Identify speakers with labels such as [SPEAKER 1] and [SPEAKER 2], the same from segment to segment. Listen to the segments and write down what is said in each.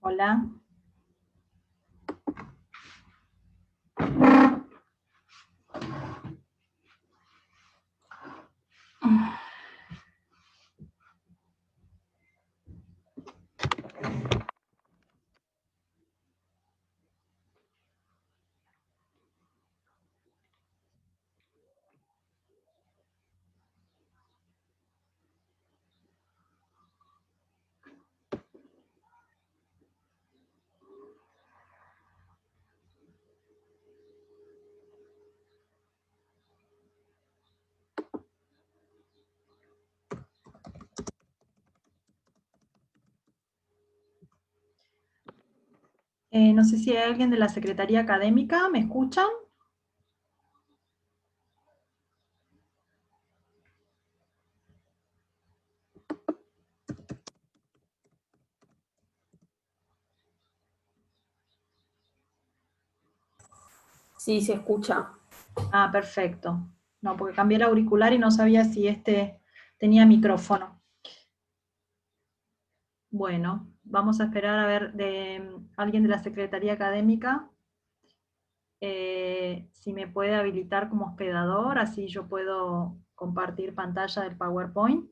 [SPEAKER 1] Hola. No sé si hay alguien de la Secretaría Académica, ¿me escuchan?
[SPEAKER 2] Sí, se escucha.
[SPEAKER 1] Ah, perfecto. No, porque cambié el auricular y no sabía si este tenía micrófono. Bueno, vamos a esperar a ver de alguien de la Secretaría Académica si me puede habilitar como hospedador, así yo puedo compartir pantalla del PowerPoint.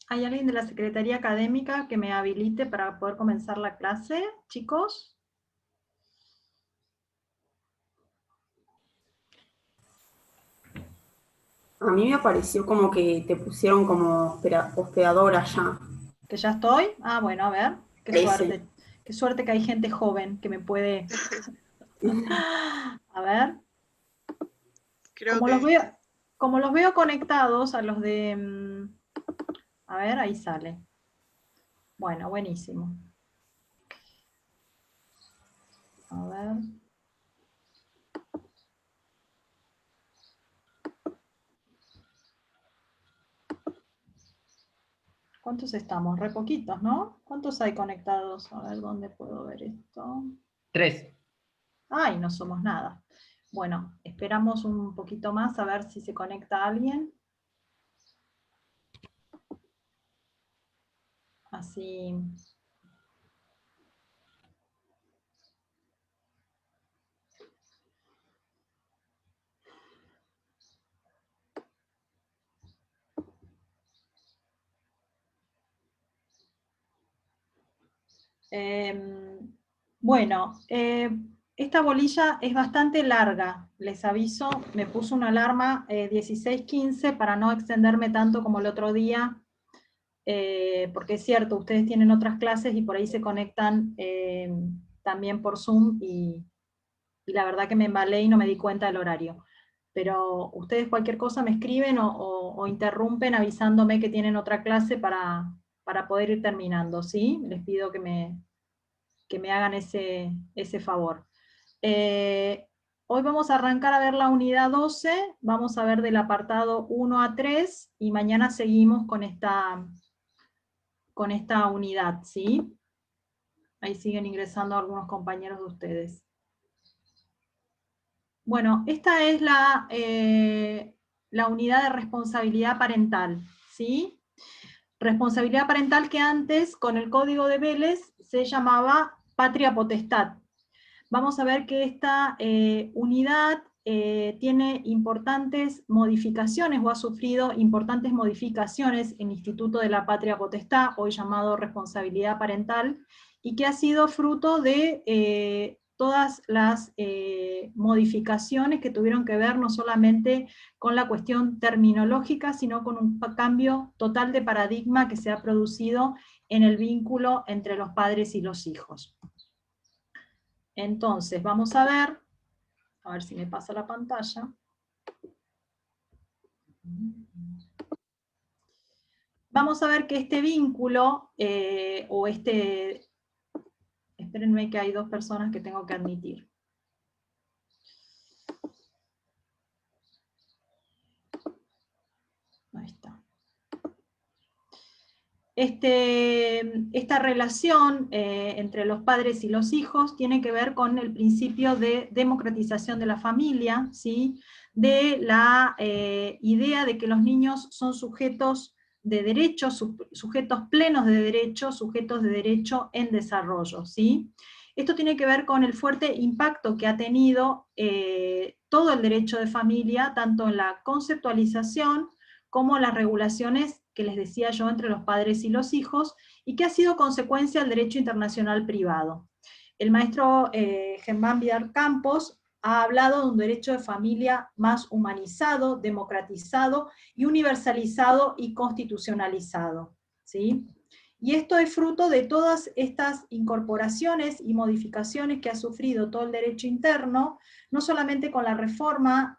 [SPEAKER 1] ¿Hay alguien de la Secretaría Académica que me habilite para poder comenzar la clase, chicos?
[SPEAKER 2] A mí me apareció como que te pusieron como hospedadora ya.
[SPEAKER 1] ¿Que ya estoy? Ah, bueno, a ver, qué
[SPEAKER 2] Parece.
[SPEAKER 1] suerte. Qué suerte que hay gente joven que me puede... A ver,
[SPEAKER 3] Creo
[SPEAKER 1] como los
[SPEAKER 3] que
[SPEAKER 1] veo, como los veo conectados a los de... a ver, ahí sale. Bueno, buenísimo. A ver. ¿Cuántos estamos? Re poquitos, ¿no? ¿Cuántos hay conectados? A ver, ¿dónde puedo ver esto?
[SPEAKER 4] 3.
[SPEAKER 1] Ay, no somos nada. Bueno, esperamos un poquito más a ver si se conecta alguien. Así... Bueno, esta bolilla es bastante larga, les aviso, me puso una alarma 16:15 para no extenderme tanto como el otro día, porque es cierto, ustedes tienen otras clases y por ahí se conectan también por Zoom y la verdad que me embalé y no me di cuenta del horario. Pero ustedes cualquier cosa me escriben o interrumpen avisándome que tienen otra clase para poder ir terminando, ¿sí? Les pido que me hagan ese favor. Hoy vamos a arrancar a ver la unidad 12, vamos a ver del apartado 1 a 3, y mañana seguimos con esta unidad, ¿sí? Ahí siguen ingresando algunos compañeros de ustedes. Bueno, esta es la unidad de responsabilidad parental, ¿sí? Responsabilidad parental que antes, con el código de Vélez, se llamaba patria potestad. Vamos a ver que esta unidad tiene importantes modificaciones o ha sufrido importantes modificaciones en el Instituto de la Patria Potestad, hoy llamado responsabilidad parental, y que ha sido fruto de todas las modificaciones que tuvieron que ver no solamente con la cuestión terminológica, sino con un cambio total de paradigma que se ha producido en el vínculo entre los padres y los hijos. Entonces, vamos a ver si me pasa la pantalla. Vamos a ver que este vínculo, espérenme que hay dos personas que tengo que admitir. Ahí está. Esta relación entre los padres y los hijos tiene que ver con el principio de democratización de la familia, ¿sí? De la idea de que los niños son sujetos de derecho, sujetos plenos de derecho, sujetos de derecho en desarrollo, ¿sí? Esto tiene que ver con el fuerte impacto que ha tenido todo el derecho de familia, tanto en la conceptualización como las regulaciones que les decía yo entre los padres y los hijos, y que ha sido consecuencia del derecho internacional privado. El maestro Germán Vidal Campos ha hablado de un derecho de familia más humanizado, democratizado y universalizado y constitucionalizado, ¿sí? Y esto es fruto de todas estas incorporaciones y modificaciones que ha sufrido todo el derecho interno, no solamente con la reforma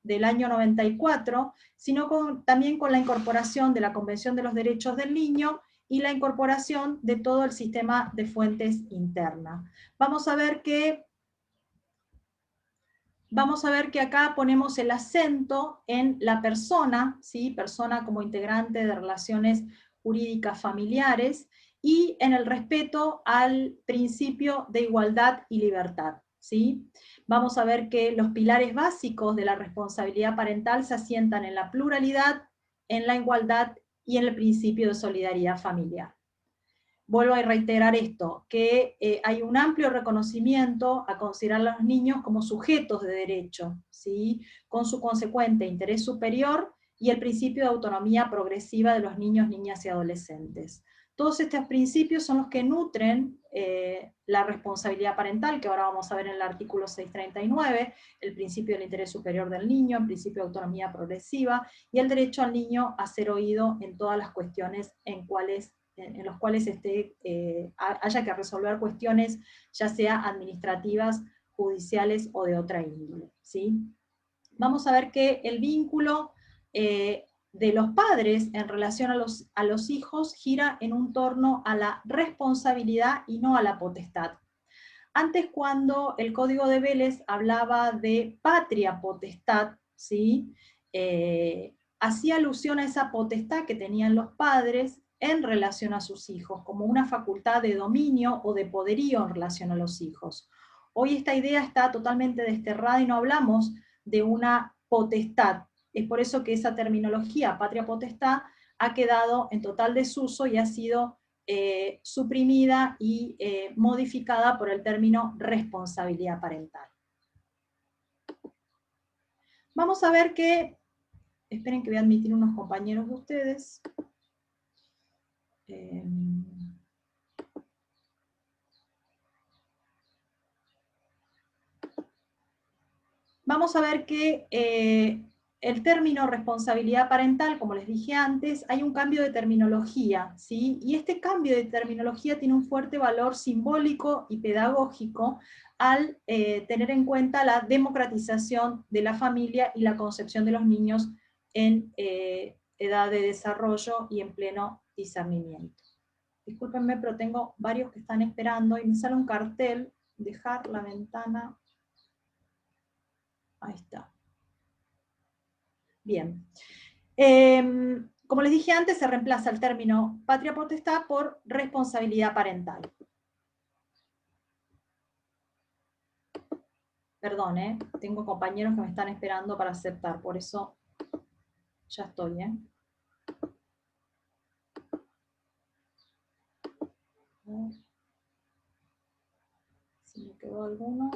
[SPEAKER 1] del año 94, sino también con la incorporación de la Convención de los Derechos del Niño y la incorporación de todo el sistema de fuentes internas. Vamos a ver que acá ponemos el acento en la persona, ¿sí? Persona como integrante de relaciones jurídicas familiares, y en el respeto al principio de igualdad y libertad, ¿sí? Vamos a ver que los pilares básicos de la responsabilidad parental se asientan en la pluralidad, en la igualdad y en el principio de solidaridad familiar. Vuelvo a reiterar esto, que hay un amplio reconocimiento a considerar a los niños como sujetos de derecho, ¿sí? Con su consecuente interés superior y el principio de autonomía progresiva de los niños, niñas y adolescentes. Todos estos principios son los que nutren la responsabilidad parental, que ahora vamos a ver en el artículo 639, el principio del interés superior del niño, el principio de autonomía progresiva, y el derecho al niño a ser oído en todas las cuestiones en los cuales haya que resolver cuestiones, ya sea administrativas, judiciales o de otra índole, ¿sí? Vamos a ver que el vínculo de los padres en relación a los hijos gira en un torno a la responsabilidad y no a la potestad. Antes, cuando el Código de Vélez hablaba de patria potestad, ¿sí? Hacía alusión a esa potestad que tenían los padres en relación a sus hijos, como una facultad de dominio o de poderío en relación a los hijos. Hoy esta idea está totalmente desterrada y no hablamos de una potestad. Es por eso que esa terminología, patria potestad, ha quedado en total desuso y ha sido suprimida y modificada por el término responsabilidad parental. Vamos a ver que, esperen que voy a admitir unos compañeros de ustedes. Vamos a ver que el término responsabilidad parental, como les dije antes, hay un cambio de terminología, ¿sí? Y este cambio de terminología tiene un fuerte valor simbólico y pedagógico al tener en cuenta la democratización de la familia y la concepción de los niños en edad de desarrollo y en pleno discernimiento. Discúlpenme, pero tengo varios que están esperando y me sale un cartel, dejar la ventana. Ahí está. Bien. Como les dije antes, se reemplaza el término patria potestad por responsabilidad parental. Perdón, tengo compañeros que me están esperando para aceptar, por eso ya estoy, Si me quedó alguno.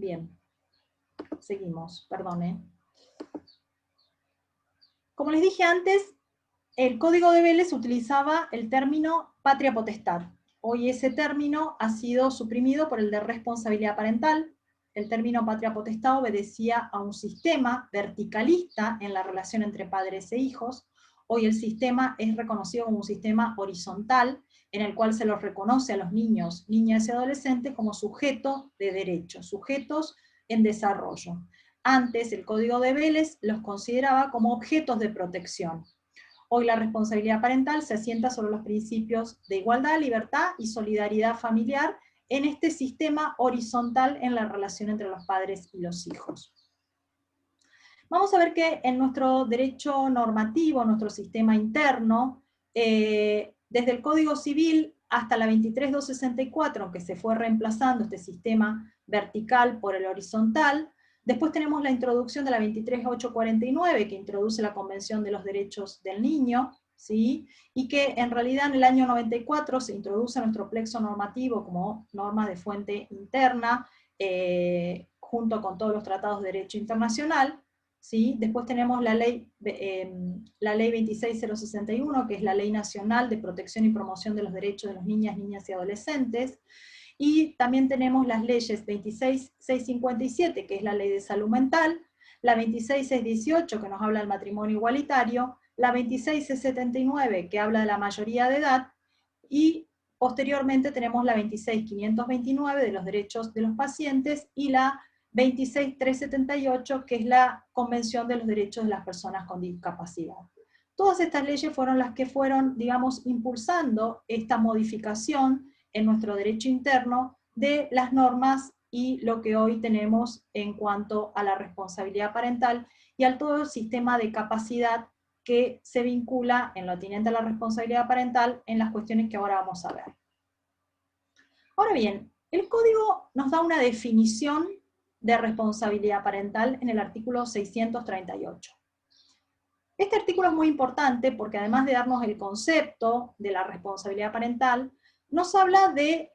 [SPEAKER 1] Bien, seguimos, perdone. Como les dije antes, el Código de Vélez utilizaba el término patria potestad. Hoy ese término ha sido suprimido por el de responsabilidad parental. El término patria potestad obedecía a un sistema verticalista en la relación entre padres e hijos. Hoy el sistema es reconocido como un sistema horizontal, en el cual se los reconoce a los niños, niñas y adolescentes como sujetos de derechos, sujetos en desarrollo. Antes el Código de Vélez los consideraba como objetos de protección. Hoy la responsabilidad parental se asienta sobre los principios de igualdad, libertad y solidaridad familiar en este sistema horizontal en la relación entre los padres y los hijos. Vamos a ver que en nuestro derecho normativo, nuestro sistema interno, desde el Código Civil hasta la 23.264, aunque se fue reemplazando este sistema vertical por el horizontal, después tenemos la introducción de la 23.849, que introduce la Convención de los Derechos del Niño, ¿sí? Y que en realidad en el año 94 se introduce nuestro plexo normativo como norma de fuente interna, junto con todos los tratados de derecho internacional, ¿sí? Después tenemos la ley 26.061, que es la Ley Nacional de Protección y Promoción de los Derechos de las Niñas y Adolescentes, y también tenemos las leyes 26.657, que es la Ley de Salud Mental, la 26.618, que nos habla del matrimonio igualitario, la 26.679, que habla de la mayoría de edad, y posteriormente tenemos la 26.529 de los derechos de los pacientes, y la 26.378, que es la Convención de los Derechos de las Personas con Discapacidad. Todas estas leyes fueron las que fueron, digamos, impulsando esta modificación en nuestro derecho interno de las normas y lo que hoy tenemos en cuanto a la responsabilidad parental y al todo el sistema de capacidad que se vincula en lo atinente a la responsabilidad parental en las cuestiones que ahora vamos a ver. Ahora bien, el código nos da una definición de responsabilidad parental en el artículo 638. Este artículo es muy importante porque además de darnos el concepto de la responsabilidad parental, nos habla de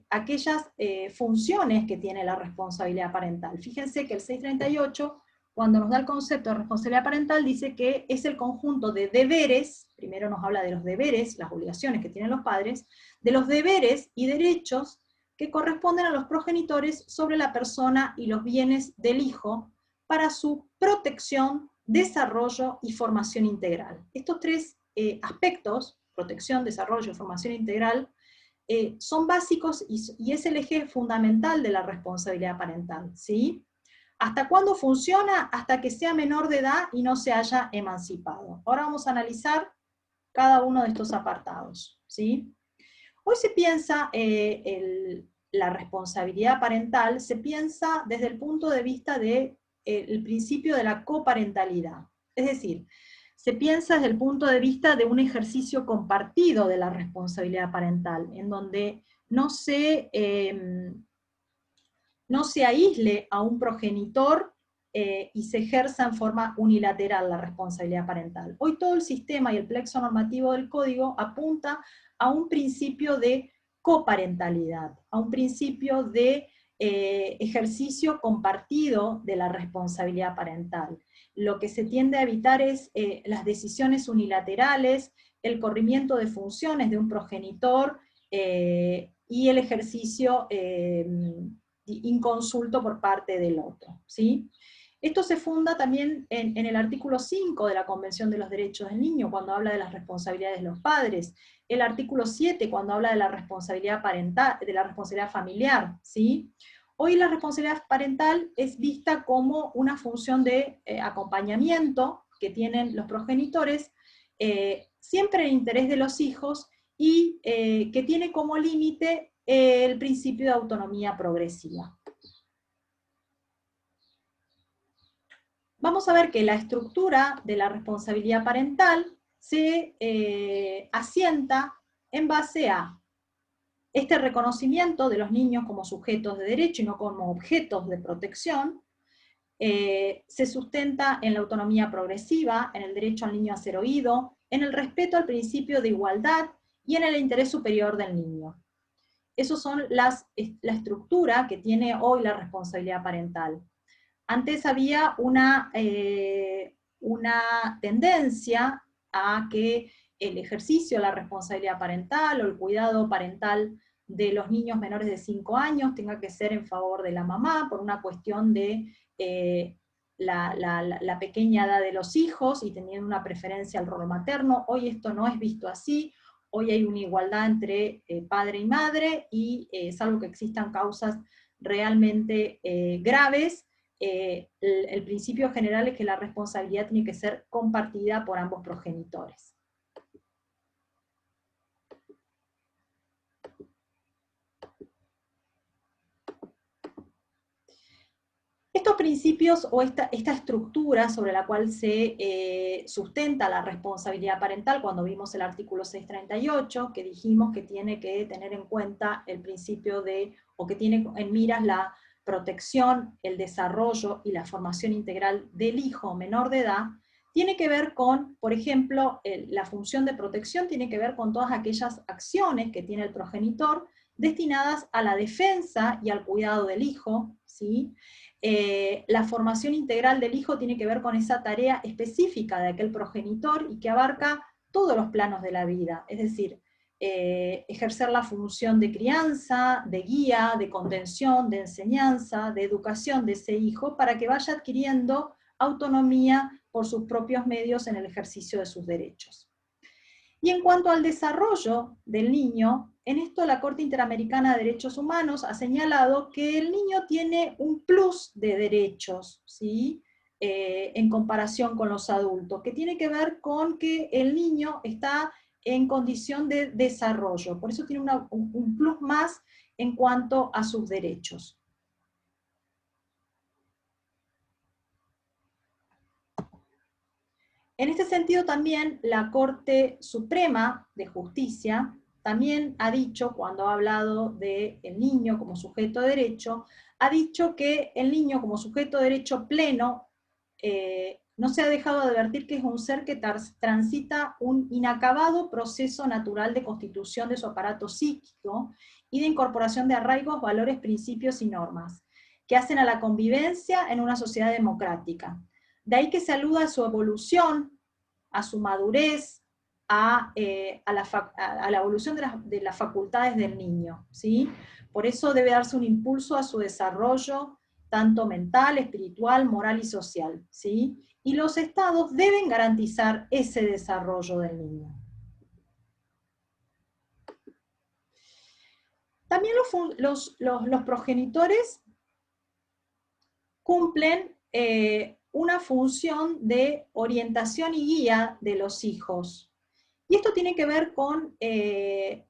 [SPEAKER 1] aquellas funciones que tiene la responsabilidad parental. Fíjense que el 638, cuando nos da el concepto de responsabilidad parental, dice que es el conjunto de deberes, primero nos habla de los deberes, las obligaciones que tienen los padres, de los deberes y derechos que corresponden a los progenitores sobre la persona y los bienes del hijo para su protección, desarrollo y formación integral. Estos tres aspectos, protección, desarrollo y formación integral, son básicos y es el eje fundamental de la responsabilidad parental, ¿sí? ¿Hasta cuándo funciona? Hasta que sea menor de edad y no se haya emancipado. Ahora vamos a analizar cada uno de estos apartados, ¿sí? Hoy se piensa la responsabilidad parental, se piensa desde el punto de vista del principio de la coparentalidad. Es decir, se piensa desde el punto de vista de un ejercicio compartido de la responsabilidad parental, en donde no se aísle a un progenitor y se ejerza en forma unilateral la responsabilidad parental. Hoy todo el sistema y el plexo normativo del código apunta a un principio de coparentalidad, a un principio de ejercicio compartido de la responsabilidad parental. Lo que se tiende a evitar es las decisiones unilaterales, el corrimiento de funciones de un progenitor y el ejercicio inconsulto por parte del otro, ¿sí? Esto se funda también en el artículo 5 de la Convención de los Derechos del Niño, cuando habla de las responsabilidades de los padres, el artículo 7 cuando habla de la responsabilidad parental, de la responsabilidad familiar, ¿sí? Hoy la responsabilidad parental es vista como una función de acompañamiento que tienen los progenitores, siempre en interés de los hijos, y que tiene como límite el principio de autonomía progresiva. Vamos a ver que la estructura de la responsabilidad parental se asienta en base a este reconocimiento de los niños como sujetos de derecho y no como objetos de protección, se sustenta en la autonomía progresiva, en el derecho al niño a ser oído, en el respeto al principio de igualdad y en el interés superior del niño. Esas son la estructura que tiene hoy la responsabilidad parental. Antes había una tendencia a que el ejercicio de la responsabilidad parental o el cuidado parental de los niños menores de 5 años tenga que ser en favor de la mamá, por una cuestión de la pequeña edad de los hijos y teniendo una preferencia al rol materno. Hoy esto no es visto así. Hoy hay una igualdad entre padre y madre, y salvo que existan causas realmente graves, el principio general es que la responsabilidad tiene que ser compartida por ambos progenitores. Estos principios o esta estructura sobre la cual se sustenta la responsabilidad parental, cuando vimos el artículo 638, que dijimos que tiene que tener en cuenta el principio de, o que tiene en miras la protección, el desarrollo y la formación integral del hijo menor de edad, tiene que ver con, por ejemplo, la función de protección tiene que ver con todas aquellas acciones que tiene el progenitor destinadas a la defensa y al cuidado del hijo, ¿sí? La formación integral del hijo tiene que ver con esa tarea específica de aquel progenitor y que abarca todos los planos de la vida, es decir, ejercer la función de crianza, de guía, de contención, de enseñanza, de educación de ese hijo, para que vaya adquiriendo autonomía por sus propios medios en el ejercicio de sus derechos. Y en cuanto al desarrollo del niño, en esto la Corte Interamericana de Derechos Humanos ha señalado que el niño tiene un plus de derechos, ¿sí? En comparación con los adultos, que tiene que ver con que el niño está en condición de desarrollo, por eso tiene un plus más en cuanto a sus derechos. En este sentido también la Corte Suprema de Justicia también ha dicho, cuando ha hablado del niño como sujeto de derecho, ha dicho que el niño como sujeto de derecho pleno no se ha dejado de advertir que es un ser que transita un inacabado proceso natural de constitución de su aparato psíquico y de incorporación de arraigos, valores, principios y normas, que hacen a la convivencia en una sociedad democrática. De ahí que se aluda a su evolución, a su madurez, a la evolución de las facultades del niño, ¿sí? Por eso debe darse un impulso a su desarrollo, tanto mental, espiritual, moral y social, ¿sí? Y los estados deben garantizar ese desarrollo del niño. También los progenitores cumplen una función de orientación y guía de los hijos. Y esto tiene que ver con el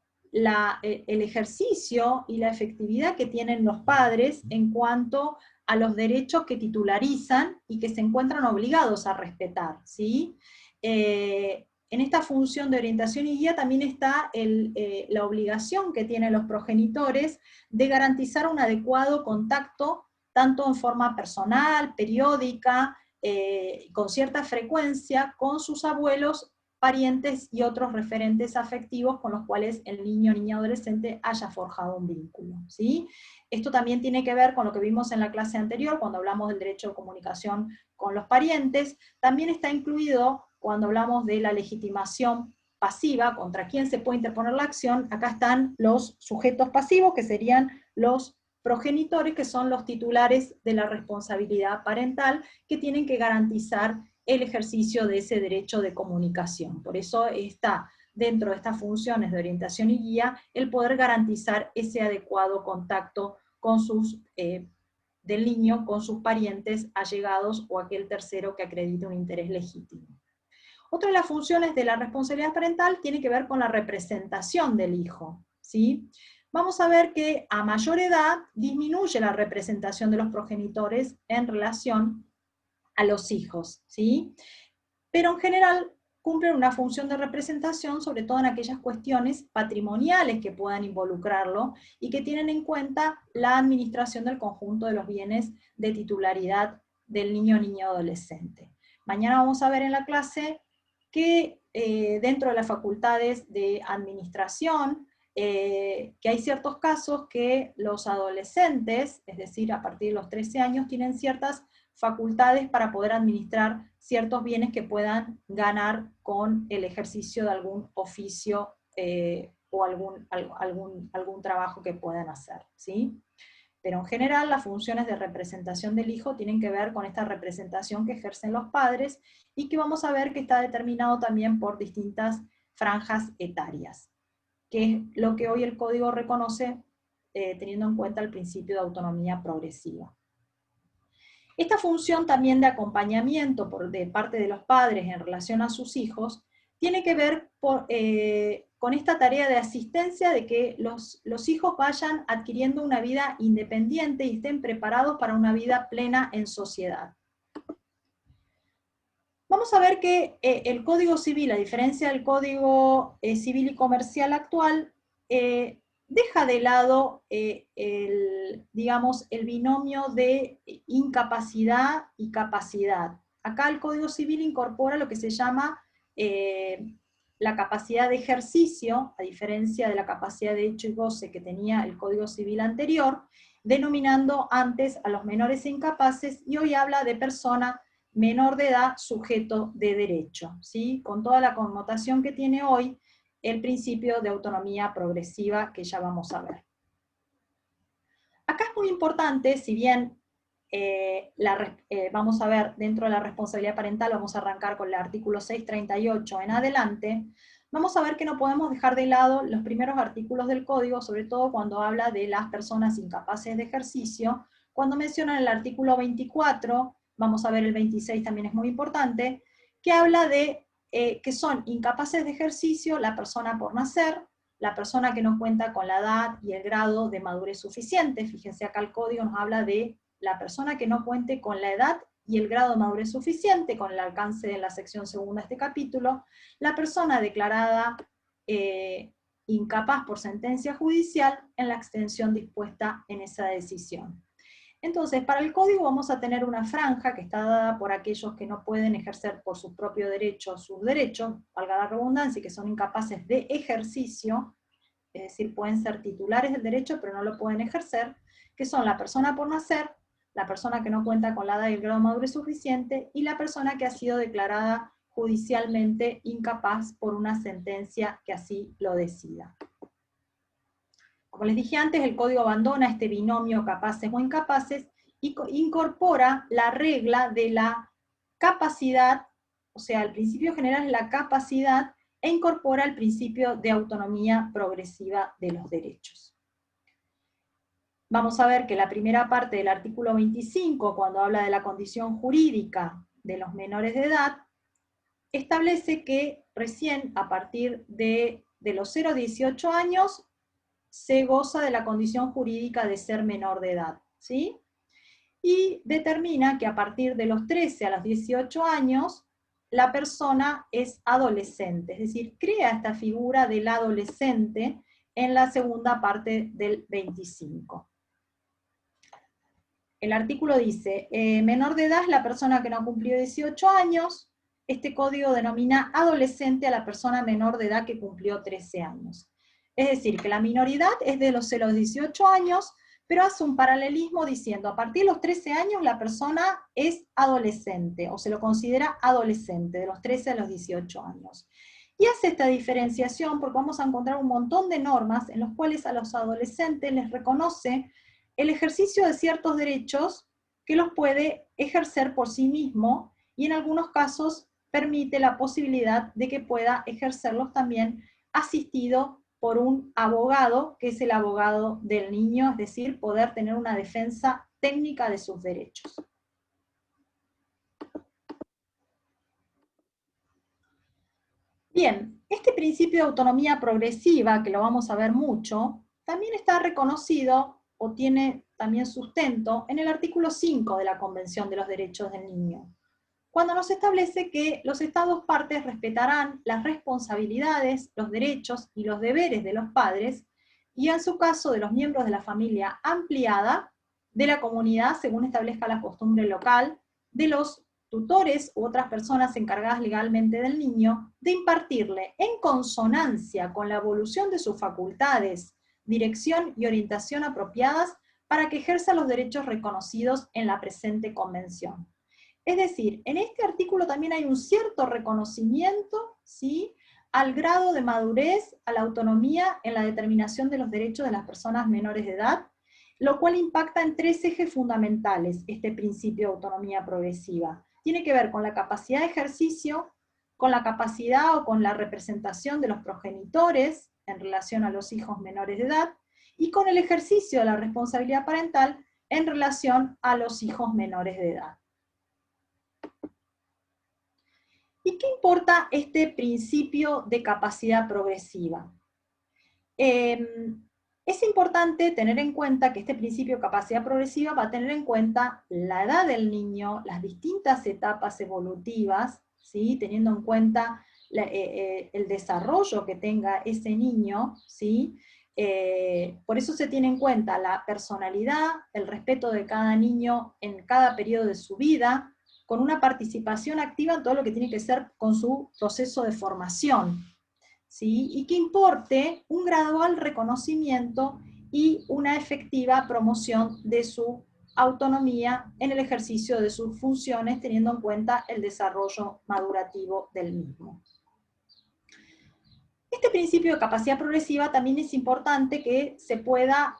[SPEAKER 1] ejercicio y la efectividad que tienen los padres en cuanto a los derechos que titularizan y que se encuentran obligados a respetar, ¿sí? En esta función de orientación y guía también está la obligación que tienen los progenitores de garantizar un adecuado contacto tanto en forma personal, periódica, con cierta frecuencia, con sus abuelos, parientes y otros referentes afectivos con los cuales el niño, niña, adolescente haya forjado un vínculo, ¿sí? Esto también tiene que ver con lo que vimos en la clase anterior, cuando hablamos del derecho de comunicación con los parientes. También está incluido cuando hablamos de la legitimación pasiva, contra quién se puede interponer la acción. Acá están los sujetos pasivos, que serían los progenitores, que son los titulares de la responsabilidad parental, que tienen que garantizar el ejercicio de ese derecho de comunicación. Por eso está dentro de estas funciones de orientación y guía el poder garantizar ese adecuado contacto con del niño con sus parientes, allegados o aquel tercero que acredite un interés legítimo. Otra de las funciones de la responsabilidad parental tiene que ver con la representación del hijo, ¿sí? Vamos a ver que a mayor edad disminuye la representación de los progenitores en relación a los hijos, ¿sí? Pero en general cumplen una función de representación, sobre todo en aquellas cuestiones patrimoniales que puedan involucrarlo y que tienen en cuenta la administración del conjunto de los bienes de titularidad del niño o niña adolescente. Mañana vamos a ver en la clase que dentro de las facultades de administración que hay ciertos casos que los adolescentes, es decir, a partir de los 13 años, tienen ciertas facultades para poder administrar ciertos bienes que puedan ganar con el ejercicio de algún oficio o algún trabajo que puedan hacer, ¿sí? Pero en general las funciones de representación del hijo tienen que ver con esta representación que ejercen los padres, y que vamos a ver que está determinado también por distintas franjas etarias, que es lo que hoy el código reconoce teniendo en cuenta el principio de autonomía progresiva. Esta función también de acompañamiento de parte de los padres en relación a sus hijos tiene que ver con esta tarea de asistencia, de que los hijos vayan adquiriendo una vida independiente y estén preparados para una vida plena en sociedad. Vamos a ver que el Código Civil, a diferencia del Código Civil y Comercial actual, deja de lado digamos, el binomio de incapacidad y capacidad. Acá el Código Civil incorpora lo que se llama la capacidad de ejercicio, a diferencia de la capacidad de hecho y goce que tenía el Código Civil anterior, denominando antes a los menores e incapaces, y hoy habla de persona menor de edad sujeto de derecho, ¿sí? Con toda la connotación que tiene hoy el principio de autonomía progresiva que ya vamos a ver. Acá es muy importante, si bien vamos a ver dentro de la responsabilidad parental, vamos a arrancar con el artículo 638 en adelante, vamos a ver que no podemos dejar de lado los primeros artículos del código, sobre todo cuando habla de las personas incapaces de ejercicio, cuando mencionan el artículo 24, vamos a ver el 26 también es muy importante, que habla de que son incapaces de ejercicio la persona por nacer, la persona que no cuenta con la edad y el grado de madurez suficiente. Fíjense acá el código nos habla de la persona que no cuente con la edad y el grado de madurez suficiente, con el alcance de la sección segunda de este capítulo, la persona declarada incapaz por sentencia judicial en la extensión dispuesta en esa decisión. Entonces, para el código vamos a tener una franja que está dada por aquellos que no pueden ejercer por sus propios derechos sus derechos, valga la redundancia, y que son incapaces de ejercicio, es decir, pueden ser titulares del derecho pero no lo pueden ejercer, que son la persona por nacer, la persona que no cuenta con la edad y el grado de madurez suficiente, y la persona que ha sido declarada judicialmente incapaz por una sentencia que así lo decida. Como les dije antes, el código abandona este binomio capaces o incapaces y incorpora la regla de la capacidad, o sea, el principio general es la capacidad, e incorpora el principio de autonomía progresiva de los derechos. Vamos a ver que la primera parte del artículo 25, cuando habla de la condición jurídica de los menores de edad, establece que recién a partir de los 0 a 18 años, se goza de la condición jurídica de ser menor de edad, ¿sí? Y determina que a partir de los 13 a los 18 años, la persona es adolescente, es decir, crea esta figura del adolescente en la segunda parte del 25. El artículo dice, menor de edad es la persona que no ha cumplido 18 años, este código denomina adolescente a la persona menor de edad que cumplió 13 años. Es decir, que la minoridad es de los 0 a los 18 años, pero hace un paralelismo diciendo, a partir de los 13 años la persona es adolescente, o se lo considera adolescente, de los 13 a los 18 años. Y hace esta diferenciación porque vamos a encontrar un montón de normas en los cuales a los adolescentes les reconoce el ejercicio de ciertos derechos que los puede ejercer por sí mismo, y en algunos casos permite la posibilidad de que pueda ejercerlos también asistido por un abogado, que es el abogado del niño, es decir, poder tener una defensa técnica de sus derechos. Bien, este principio de autonomía progresiva, que lo vamos a ver mucho, también está reconocido, o tiene también sustento, en el artículo 5 de la Convención de los Derechos del Niño, cuando nos establece que los Estados partes respetarán las responsabilidades, los derechos y los deberes de los padres, y en su caso de los miembros de la familia ampliada, de la comunidad según establezca la costumbre local, de los tutores u otras personas encargadas legalmente del niño, de impartirle en consonancia con la evolución de sus facultades, dirección y orientación apropiadas para que ejerza los derechos reconocidos en la presente convención. Es decir, en este artículo también hay un cierto reconocimiento, ¿sí?, al grado de madurez, a la autonomía en la determinación de los derechos de las personas menores de edad, lo cual impacta en 3 ejes fundamentales este principio de autonomía progresiva. Tiene que ver con la capacidad de ejercicio, con la capacidad o con la representación de los progenitores en relación a los hijos menores de edad, y con el ejercicio de la responsabilidad parental en relación a los hijos menores de edad. ¿Y qué importa este principio de capacidad progresiva? Es importante tener en cuenta que este principio de capacidad progresiva va a tener en cuenta la edad del niño, las distintas etapas evolutivas, ¿sí?, teniendo en cuenta el desarrollo que tenga ese niño, ¿sí? Por eso se tiene en cuenta la personalidad, el respeto de cada niño en cada periodo de su vida, con una participación activa en todo lo que tiene que ser con su proceso de formación, ¿sí? Y que importe un gradual reconocimiento y una efectiva promoción de su autonomía en el ejercicio de sus funciones, teniendo en cuenta el desarrollo madurativo del mismo. Este principio de capacidad progresiva también es importante que se pueda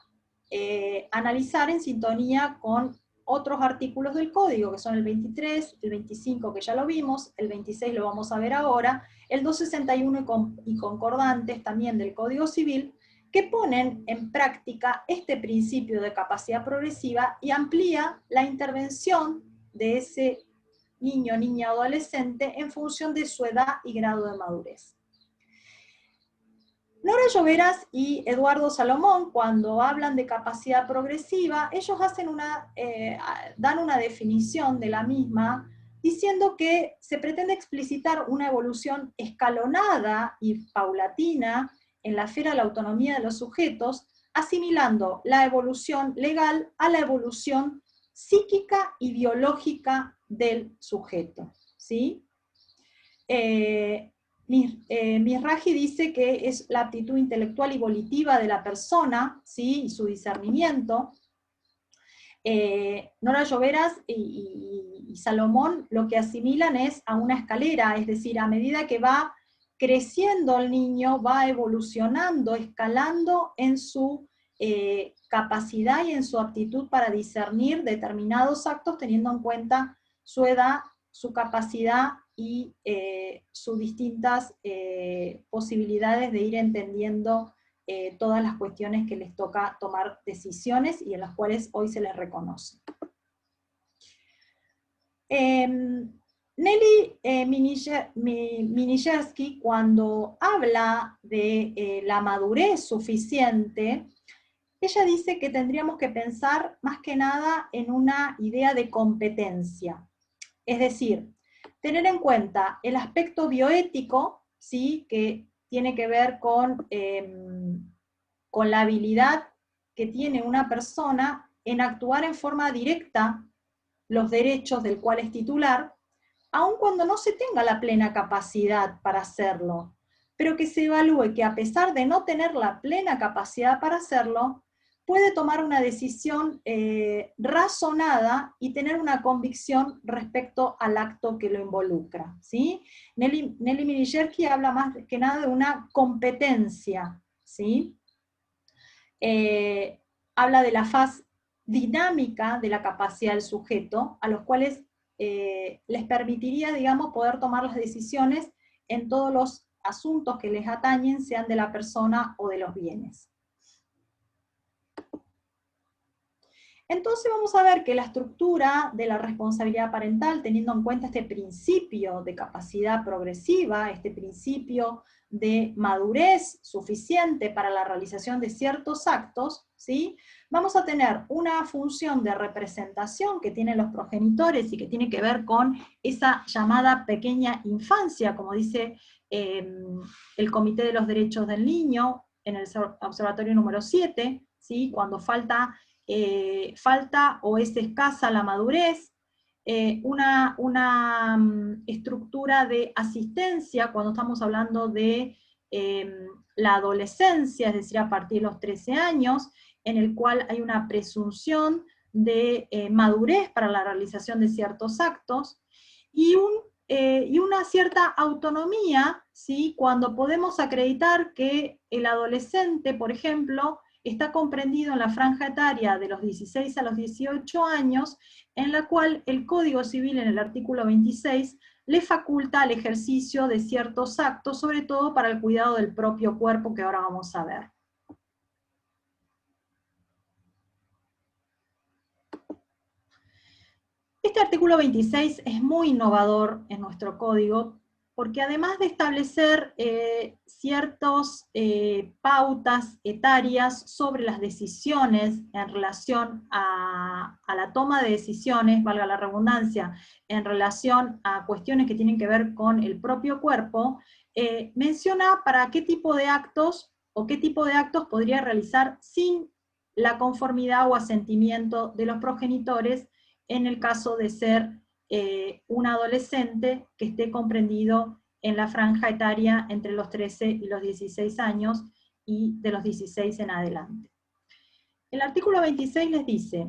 [SPEAKER 1] analizar en sintonía con otros artículos del Código, que son el 23, el 25, que ya lo vimos, el 26 lo vamos a ver ahora, el 261 y concordantes también del Código Civil, que ponen en práctica este principio de capacidad progresiva y amplía la intervención de ese niño, niña, adolescente en función de su edad y grado de madurez. Nora Lloveras y Eduardo Salomón, cuando hablan de capacidad progresiva, ellos dan una definición de la misma, diciendo que se pretende explicitar una evolución escalonada y paulatina en la esfera de la autonomía de los sujetos, asimilando la evolución legal a la evolución psíquica y biológica del sujeto, ¿sí? Mizrahi dice que es la aptitud intelectual y volitiva de la persona, ¿sí?, y su discernimiento. Nora Lloveras y Salomón lo que asimilan es a una escalera, es decir, a medida que va creciendo el niño, va evolucionando, escalando en su capacidad y en su aptitud para discernir determinados actos, teniendo en cuenta su edad, su capacidad y sus distintas posibilidades de ir entendiendo todas las cuestiones que les toca tomar decisiones y en las cuales hoy se les reconoce. Nelly Minijerski, cuando habla de la madurez suficiente, ella dice que tendríamos que pensar más que nada en una idea de competencia. Es decir, tener en cuenta el aspecto bioético, ¿sí?, que tiene que ver con la habilidad que tiene una persona en actuar en forma directa los derechos del cual es titular, aun cuando no se tenga la plena capacidad para hacerlo, pero que se evalúe que a pesar de no tener la plena capacidad para hacerlo, puede tomar una decisión razonada y tener una convicción respecto al acto que lo involucra, ¿sí? Nelly Minijerski habla más que nada de una competencia, ¿sí? Habla de la faz dinámica de la capacidad del sujeto, a los cuales les permitiría, digamos, poder tomar las decisiones en todos los asuntos que les atañen, sean de la persona o de los bienes. Entonces vamos a ver que la estructura de la responsabilidad parental, teniendo en cuenta este principio de capacidad progresiva, este principio de madurez suficiente para la realización de ciertos actos, ¿sí?, vamos a tener una función de representación que tienen los progenitores y que tiene que ver con esa llamada pequeña infancia, como dice el Comité de los Derechos del Niño en el observatorio número 7, ¿sí?, cuando falta o es escasa la madurez, una estructura de asistencia cuando estamos hablando de la adolescencia, es decir, a partir de los 13 años, en el cual hay una presunción de madurez para la realización de ciertos actos, y una cierta autonomía, ¿sí? Cuando podemos acreditar que el adolescente, por ejemplo, está comprendido en la franja etaria de los 16 a los 18 años, en la cual el Código Civil en el artículo 26 le faculta el ejercicio de ciertos actos, sobre todo para el cuidado del propio cuerpo, que ahora vamos a ver. Este artículo 26 es muy innovador en nuestro código, porque además de establecer ciertas pautas etarias sobre las decisiones en relación a la toma de decisiones, valga la redundancia, en relación a cuestiones que tienen que ver con el propio cuerpo, menciona para qué tipo de actos o qué tipo de actos podría realizar sin la conformidad o asentimiento de los progenitores, en el caso de ser un adolescente que esté comprendido en la franja etaria entre los 13 y los 16 años, y de los 16 en adelante. El artículo 26 les dice: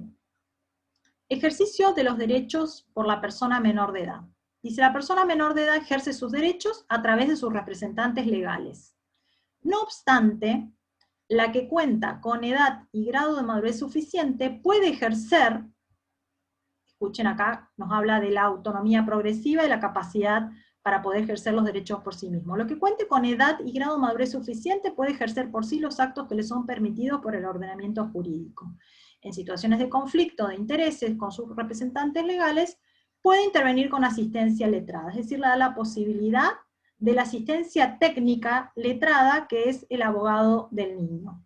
[SPEAKER 1] ejercicio de los derechos por la persona menor de edad. Dice, la persona menor de edad ejerce sus derechos a través de sus representantes legales. No obstante, la que cuenta con edad y grado de madurez suficiente puede ejercer, escuchen acá, nos habla de la autonomía progresiva y la capacidad para poder ejercer los derechos por sí mismo. Lo que cuente con edad y grado de madurez suficiente puede ejercer por sí los actos que le son permitidos por el ordenamiento jurídico. En situaciones de conflicto de intereses con sus representantes legales, puede intervenir con asistencia letrada, es decir, le da la posibilidad de la asistencia técnica letrada, que es el abogado del niño.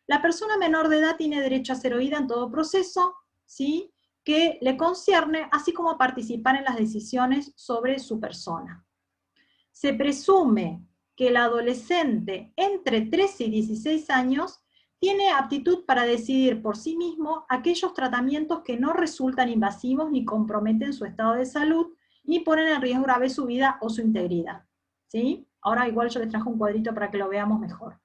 [SPEAKER 1] La persona menor de edad tiene derecho a ser oída en todo proceso, ¿sí?, que le concierne, así como a participar en las decisiones sobre su persona. Se presume que el adolescente entre 13 y 16 años tiene aptitud para decidir por sí mismo aquellos tratamientos que no resultan invasivos ni comprometen su estado de salud, ni ponen en riesgo grave su vida o su integridad. ¿Sí? Ahora igual yo les traje un cuadrito para que lo veamos mejor.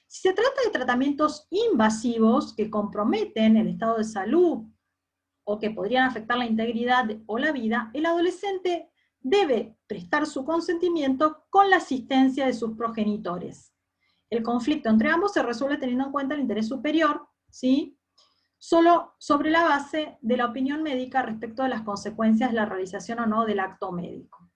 [SPEAKER 1] Si se trata de tratamientos invasivos que comprometen el estado de salud o que podrían afectar la integridad o la vida, el adolescente debe prestar su consentimiento con la asistencia de sus progenitores. El conflicto entre ambos se resuelve teniendo en cuenta el interés superior, ¿sí?, solo sobre la base de la opinión médica respecto de las consecuencias de la realización o no del acto médico.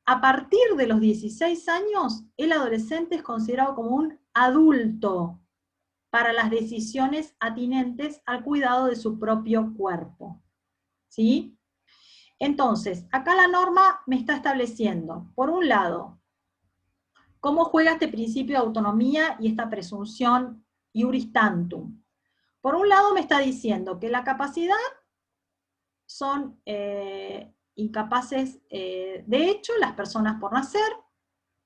[SPEAKER 1] A partir de los 16 años, el adolescente es considerado como un adulto para las decisiones atinentes al cuidado de su propio cuerpo. ¿Sí? Entonces, acá la norma me está estableciendo, por un lado, cómo juega este principio de autonomía y esta presunción iuris tantum. Por un lado me está diciendo que la capacidad son incapaces, de hecho, las personas por nacer,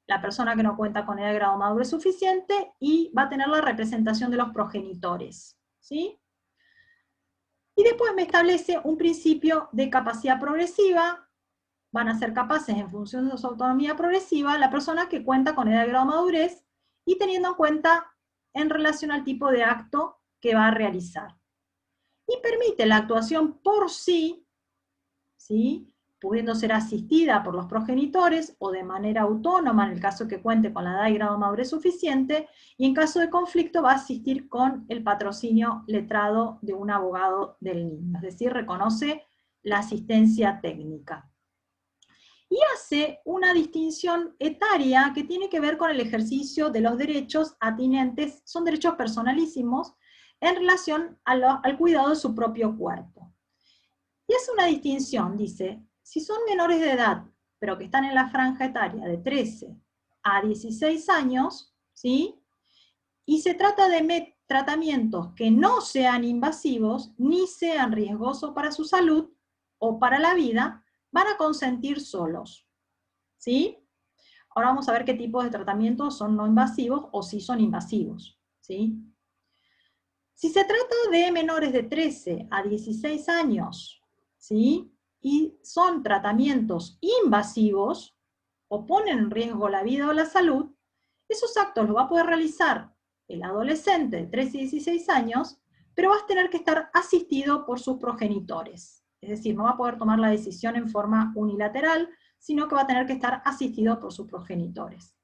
[SPEAKER 1] la persona que no cuenta con edad de grado madurez suficiente, y va a tener la representación de los progenitores, ¿sí? Y después me establece un principio de capacidad progresiva. Van a ser capaces, en función de su autonomía progresiva, la persona que cuenta con edad de grado madurez, y teniendo en cuenta en relación al tipo de acto que va a realizar. Y permite la actuación por sí, ¿sí?, pudiendo ser asistida por los progenitores o de manera autónoma en el caso que cuente con la edad y grado de madurez suficiente, y en caso de conflicto va a asistir con el patrocinio letrado de un abogado del niño, es decir, reconoce la asistencia técnica. Y hace una distinción etaria que tiene que ver con el ejercicio de los derechos atinentes, son derechos personalísimos, en relación al cuidado de su propio cuerpo. Y hace una distinción, dice, si son menores de edad, pero que están en la franja etaria de 13 a 16 años, ¿sí?, y se trata de tratamientos que no sean invasivos, ni sean riesgosos para su salud o para la vida, van a consentir solos, ¿sí? Ahora vamos a ver qué tipos de tratamientos son no invasivos o si son invasivos, ¿sí? Si se trata de menores de 13 a 16 años, ¿sí?, y son tratamientos invasivos o ponen en riesgo la vida o la salud, esos actos los va a poder realizar el adolescente de 13 y 16 años, pero va a tener que estar asistido por sus progenitores. Es decir, no va a poder tomar la decisión en forma unilateral, sino que va a tener que estar asistido por sus progenitores.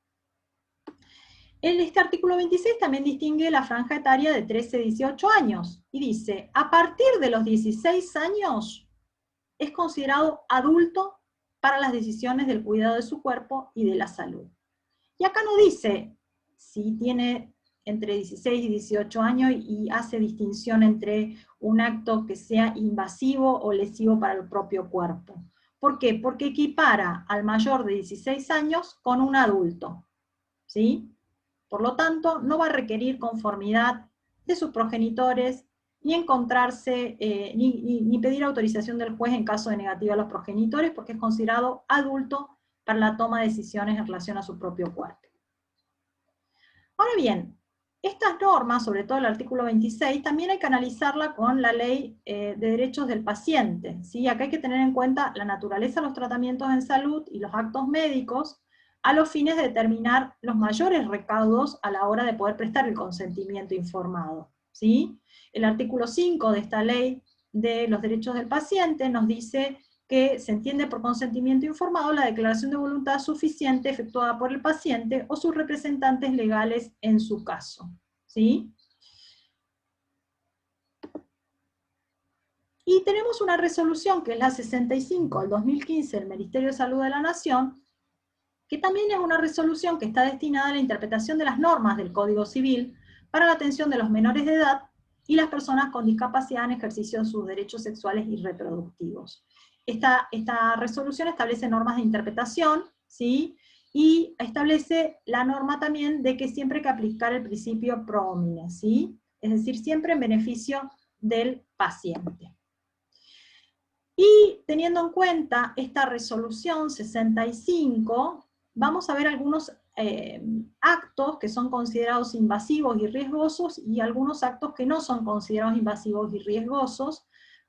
[SPEAKER 1] En este artículo 26 también distingue la franja etaria de 13 a 18 años, y dice, a partir de los 16 años es considerado adulto para las decisiones del cuidado de su cuerpo y de la salud. Y acá no dice si tiene entre 16 y 18 años y hace distinción entre un acto que sea invasivo o lesivo para el propio cuerpo. ¿Por qué? Porque equipara al mayor de 16 años con un adulto, ¿sí? Por lo tanto, no va a requerir conformidad de sus progenitores, ni encontrarse, ni pedir autorización del juez en caso de negativa a los progenitores, porque es considerado adulto para la toma de decisiones en relación a su propio cuerpo. Ahora bien, estas normas, sobre todo el artículo 26, también hay que analizarla con la ley de derechos del paciente, ¿sí? Acá hay que tener en cuenta la naturaleza de los tratamientos en salud y los actos médicos, a los fines de determinar los mayores recaudos a la hora de poder prestar el consentimiento informado, ¿sí? El artículo 5 de esta ley de los derechos del paciente nos dice que se entiende por consentimiento informado la declaración de voluntad suficiente efectuada por el paciente o sus representantes legales en su caso, ¿sí? Y tenemos una resolución que es la 65 del 2015 del Ministerio de Salud de la Nación, que también es una resolución que está destinada a la interpretación de las normas del Código Civil para la atención de los menores de edad y las personas con discapacidad en ejercicio de sus derechos sexuales y reproductivos. Esta resolución establece normas de interpretación, ¿sí? Y establece la norma también de que siempre hay que aplicar el principio pro homine, ¿sí? Es decir, siempre en beneficio del paciente. Y teniendo en cuenta esta resolución 65, vamos a ver algunos actos que son considerados invasivos y riesgosos y algunos actos que no son considerados invasivos y riesgosos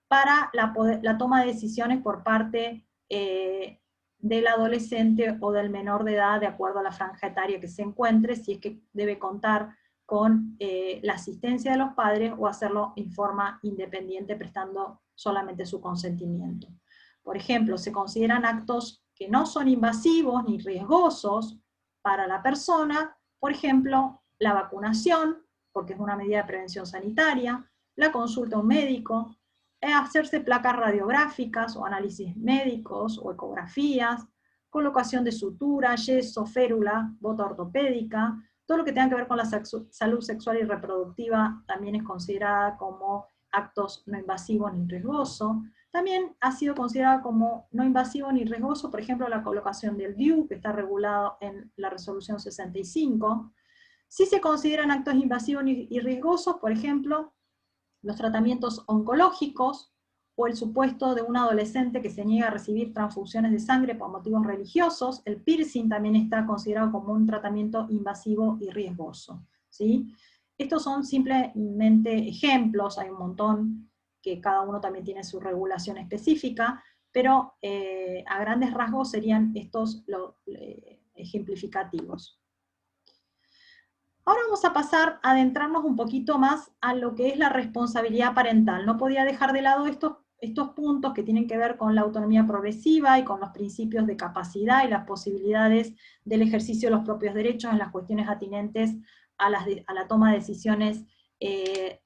[SPEAKER 1] para la toma de decisiones por parte del adolescente o del menor de edad, de acuerdo a la franja etaria que se encuentre, si es que debe contar con la asistencia de los padres o hacerlo en forma independiente prestando solamente su consentimiento. Por ejemplo, se consideran actos que no son invasivos ni riesgosos para la persona, por ejemplo, la vacunación, porque es una medida de prevención sanitaria, la consulta a un médico, hacerse placas radiográficas o análisis médicos o ecografías, colocación de sutura, yeso, férula, bota ortopédica, todo lo que tenga que ver con la salud sexual y reproductiva también es considerada como actos no invasivos ni riesgosos. También ha sido considerada como no invasivo ni riesgoso, por ejemplo, la colocación del DIU, que está regulado en la resolución 65. Si se consideran actos invasivos y riesgosos, por ejemplo, los tratamientos oncológicos, o el supuesto de un adolescente que se niega a recibir transfusiones de sangre por motivos religiosos. El piercing también está considerado como un tratamiento invasivo y riesgoso, ¿sí? Estos son simplemente ejemplos, hay un montón que cada uno también tiene su regulación específica, pero a grandes rasgos serían estos los ejemplificativos. Ahora vamos a pasar a adentrarnos un poquito más a lo que es la responsabilidad parental. No podía dejar de lado estos puntos que tienen que ver con la autonomía progresiva y con los principios de capacidad y las posibilidades del ejercicio de los propios derechos en las cuestiones atinentes a la toma de decisiones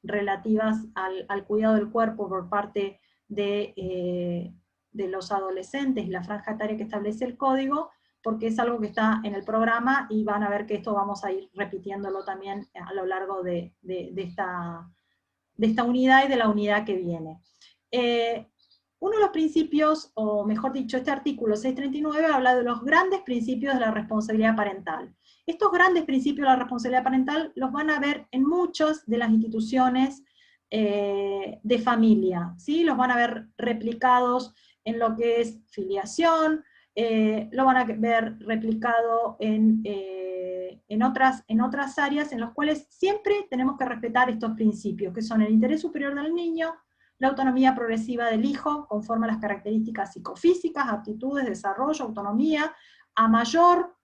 [SPEAKER 1] relativas al cuidado del cuerpo por parte de los adolescentes y la franja etaria que establece el código, porque es algo que está en el programa y van a ver que esto vamos a ir repitiéndolo también a lo largo de esta unidad y de la unidad que viene. Uno de los principios, o mejor dicho, este artículo 639 habla de los grandes principios de la responsabilidad parental. Estos grandes principios de la responsabilidad parental los van a ver en muchas de las instituciones de familia, ¿sí? Los van a ver replicados en lo que es filiación, lo van a ver replicado en otras áreas en las cuales siempre tenemos que respetar estos principios, que son el interés superior del niño, la autonomía progresiva del hijo, conforme a las características psicofísicas, aptitudes, desarrollo, autonomía. A mayor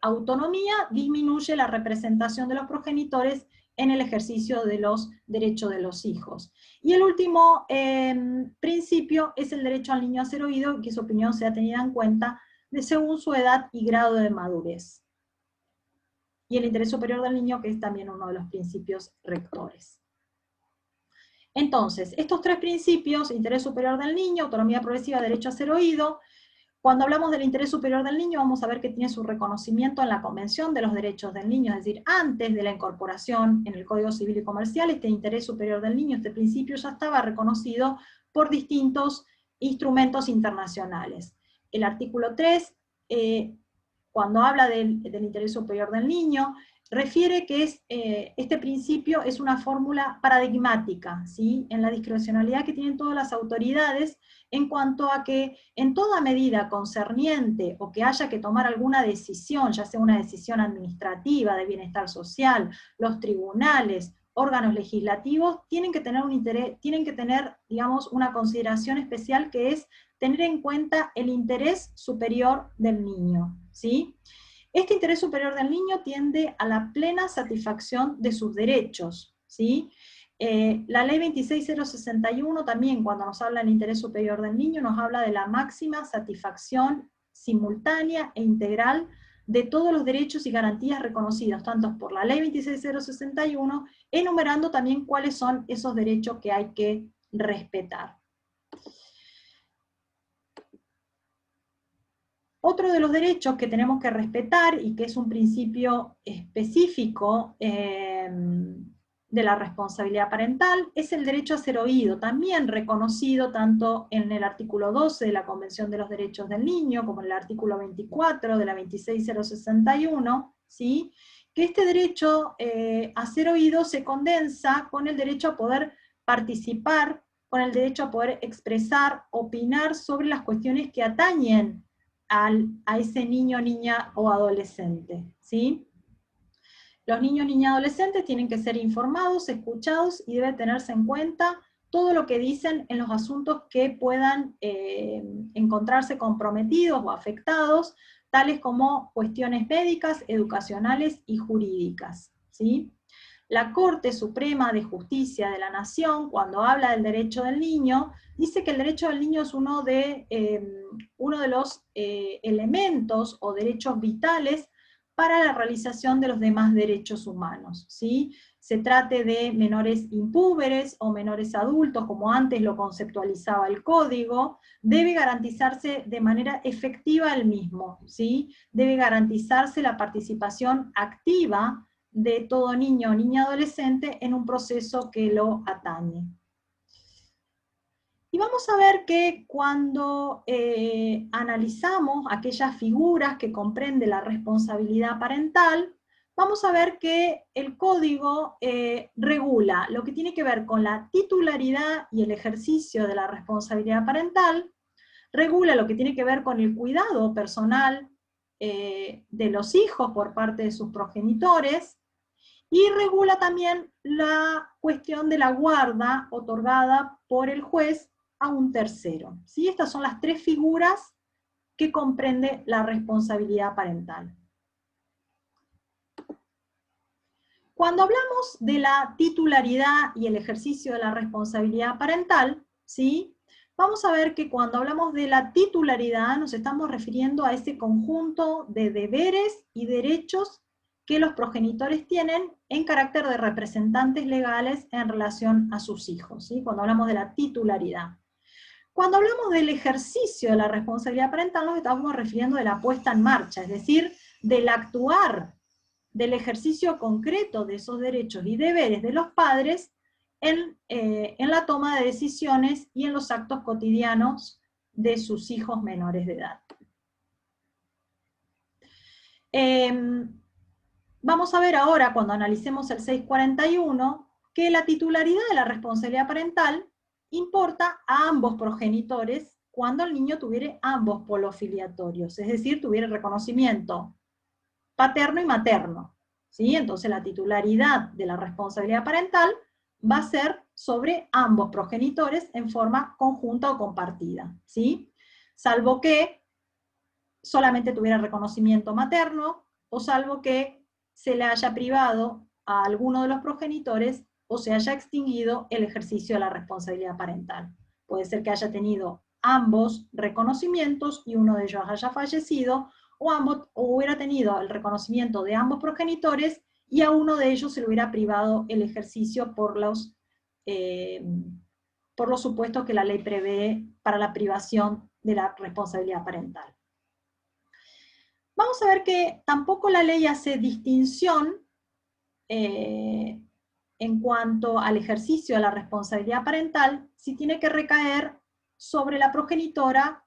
[SPEAKER 1] autonomía, disminuye la representación de los progenitores en el ejercicio de los derechos de los hijos. Y el último principio es el derecho al niño a ser oído, y que su opinión sea tenida en cuenta según su edad y grado de madurez. Y el interés superior del niño, que es también uno de los principios rectores. Entonces, estos tres principios, interés superior del niño, autonomía progresiva, derecho a ser oído, cuando hablamos del interés superior del niño, vamos a ver que tiene su reconocimiento en la Convención de los Derechos del Niño, es decir, antes de la incorporación en el Código Civil y Comercial, este interés superior del niño, este principio ya estaba reconocido por distintos instrumentos internacionales. El artículo 3, cuando habla del interés superior del niño, refiere que este principio es una fórmula paradigmática, ¿sí? En la discrecionalidad que tienen todas las autoridades, en cuanto a que en toda medida concerniente o que haya que tomar alguna decisión, ya sea una decisión administrativa de bienestar social, los tribunales, órganos legislativos, tienen que tener un interés, tienen que tener, digamos, una consideración especial, que es tener en cuenta el interés superior del niño, ¿sí? Este interés superior del niño tiende a la plena satisfacción de sus derechos, ¿sí? La ley 26061 también, cuando nos habla del interés superior del niño, nos habla de la máxima satisfacción simultánea e integral de todos los derechos y garantías reconocidos, tanto por la ley 26061, enumerando también cuáles son esos derechos que hay que respetar. Otro de los derechos que tenemos que respetar, y que es un principio específico de la responsabilidad parental, es el derecho a ser oído, también reconocido tanto en el artículo 12 de la Convención de los Derechos del Niño, como en el artículo 24 de la 26061, ¿sí? Que este derecho a ser oído se condensa con el derecho a poder participar, con el derecho a poder expresar, opinar sobre las cuestiones que atañen a ese niño, niña o adolescente, ¿sí? Los niños, niñas y adolescentes tienen que ser informados, escuchados, y debe tenerse en cuenta todo lo que dicen en los asuntos que puedan encontrarse comprometidos o afectados, tales como cuestiones médicas, educacionales y jurídicas, ¿sí? La Corte Suprema de Justicia de la Nación, cuando habla del derecho del niño, dice que el derecho del niño es uno de los elementos o derechos vitales para la realización de los demás derechos humanos, ¿sí? Se trate de menores impúberes o menores adultos, como antes lo conceptualizaba el Código, debe garantizarse de manera efectiva el mismo, ¿sí? Debe garantizarse la participación activa de todo niño o niña adolescente en un proceso que lo atañe. Y vamos a ver que cuando analizamos aquellas figuras que comprende la responsabilidad parental, vamos a ver que el código regula lo que tiene que ver con la titularidad y el ejercicio de la responsabilidad parental, regula lo que tiene que ver con el cuidado personal de los hijos por parte de sus progenitores, y regula también la cuestión de la guarda otorgada por el juez a un tercero, ¿sí? Estas son las tres figuras que comprende la responsabilidad parental. Cuando hablamos de la titularidad y el ejercicio de la responsabilidad parental, ¿sí? Vamos a ver que cuando hablamos de la titularidad nos estamos refiriendo a ese conjunto de deberes y derechos que los progenitores tienen en carácter de representantes legales en relación a sus hijos, ¿sí? Cuando hablamos de la titularidad. Cuando hablamos del ejercicio de la responsabilidad parental, nos estamos refiriendo de la puesta en marcha, es decir, del actuar, del ejercicio concreto de esos derechos y deberes de los padres en la toma de decisiones y en los actos cotidianos de sus hijos menores de edad. Vamos a ver ahora, cuando analicemos el 641, que la titularidad de la responsabilidad parental importa a ambos progenitores cuando el niño tuviere ambos polos filiatorios, es decir, tuviera reconocimiento paterno y materno, ¿sí? Entonces la titularidad de la responsabilidad parental va a ser sobre ambos progenitores en forma conjunta o compartida, ¿sí? Salvo que solamente tuviera reconocimiento materno, o salvo que se le haya privado a alguno de los progenitores o se haya extinguido el ejercicio de la responsabilidad parental. Puede ser que haya tenido ambos reconocimientos y uno de ellos haya fallecido, o hubiera tenido el reconocimiento de ambos progenitores y a uno de ellos se le hubiera privado el ejercicio por los supuestos que la ley prevé para la privación de la responsabilidad parental. Vamos a ver que tampoco la ley hace distinción en cuanto al ejercicio de la responsabilidad parental, si tiene que recaer sobre la progenitora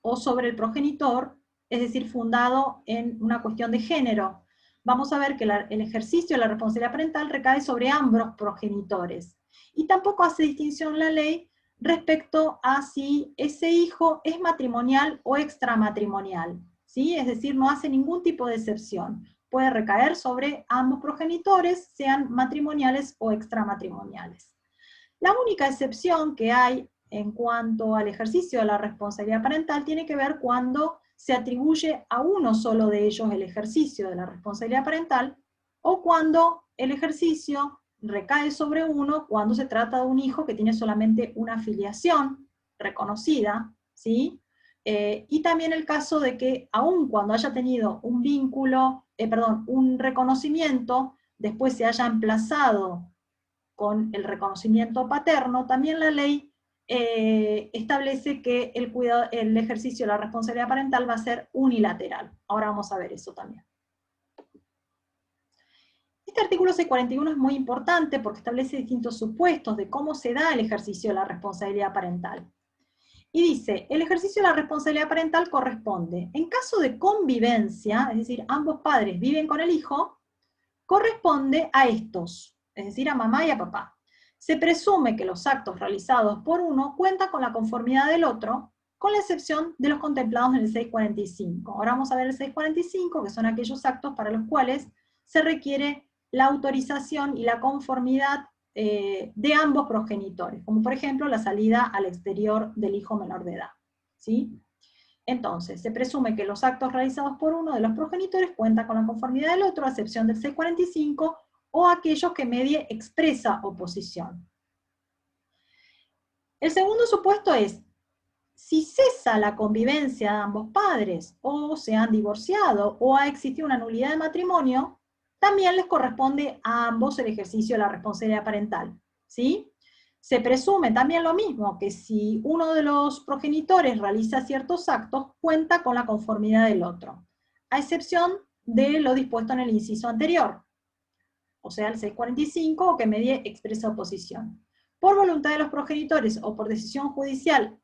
[SPEAKER 1] o sobre el progenitor, es decir, fundado en una cuestión de género. Vamos a ver que el ejercicio de la responsabilidad parental recae sobre ambos progenitores. Y tampoco hace distinción la ley respecto a si ese hijo es matrimonial o extramatrimonial, ¿sí? Es decir, no hace ningún tipo de excepción. Puede recaer sobre ambos progenitores, sean matrimoniales o extramatrimoniales. La única excepción que hay en cuanto al ejercicio de la responsabilidad parental tiene que ver cuando se atribuye a uno solo de ellos el ejercicio de la responsabilidad parental, o cuando el ejercicio recae sobre uno cuando se trata de un hijo que tiene solamente una filiación reconocida, ¿sí? Y también el caso de que aun cuando haya tenido un vínculo, un reconocimiento, después se haya emplazado con el reconocimiento paterno, también la ley establece que el ejercicio de la responsabilidad parental va a ser unilateral. Ahora vamos a ver eso también. Este artículo 641 es muy importante porque establece distintos supuestos de cómo se da el ejercicio de la responsabilidad parental. Y dice, el ejercicio de la responsabilidad parental corresponde, en caso de convivencia, es decir, ambos padres viven con el hijo, corresponde a estos, es decir, a mamá y a papá. Se presume que los actos realizados por uno cuentan con la conformidad del otro, con la excepción de los contemplados en el 645. Ahora vamos a ver el 645, que son aquellos actos para los cuales se requiere la autorización y la conformidad de ambos progenitores, como por ejemplo la salida al exterior del hijo menor de edad, ¿sí? Entonces, se presume que los actos realizados por uno de los progenitores cuentan con la conformidad del otro, a excepción del 645, o aquellos que medie expresa oposición. El segundo supuesto es, si cesa la convivencia de ambos padres, o se han divorciado, o ha existido una nulidad de matrimonio, también les corresponde a ambos el ejercicio de la responsabilidad parental, ¿sí? Se presume también lo mismo, que si uno de los progenitores realiza ciertos actos, cuenta con la conformidad del otro, a excepción de lo dispuesto en el inciso anterior, o sea, el 645, o que medie expresa oposición. Por voluntad de los progenitores o por decisión judicial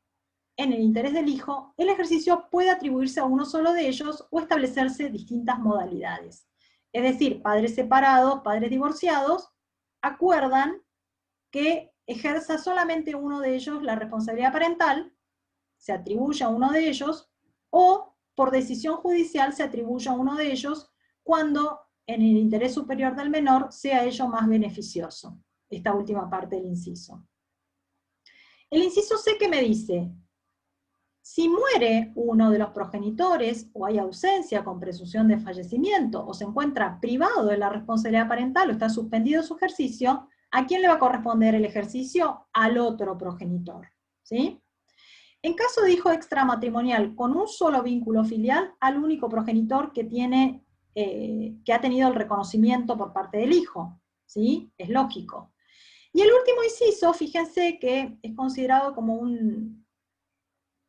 [SPEAKER 1] en el interés del hijo, el ejercicio puede atribuirse a uno solo de ellos o establecerse distintas modalidades. Es decir, padres separados, padres divorciados, acuerdan que ejerza solamente uno de ellos la responsabilidad parental, se atribuye a uno de ellos, o por decisión judicial se atribuye a uno de ellos cuando en el interés superior del menor sea ello más beneficioso. Esta última parte del inciso. El inciso C que me dice, si muere uno de los progenitores, o hay ausencia con presunción de fallecimiento, o se encuentra privado de la responsabilidad parental, o está suspendido su ejercicio, ¿a quién le va a corresponder el ejercicio? Al otro progenitor, ¿sí? En caso de hijo extramatrimonial con un solo vínculo filial, al único progenitor que ha tenido el reconocimiento por parte del hijo, ¿sí? Es lógico. Y el último inciso, fíjense que es considerado como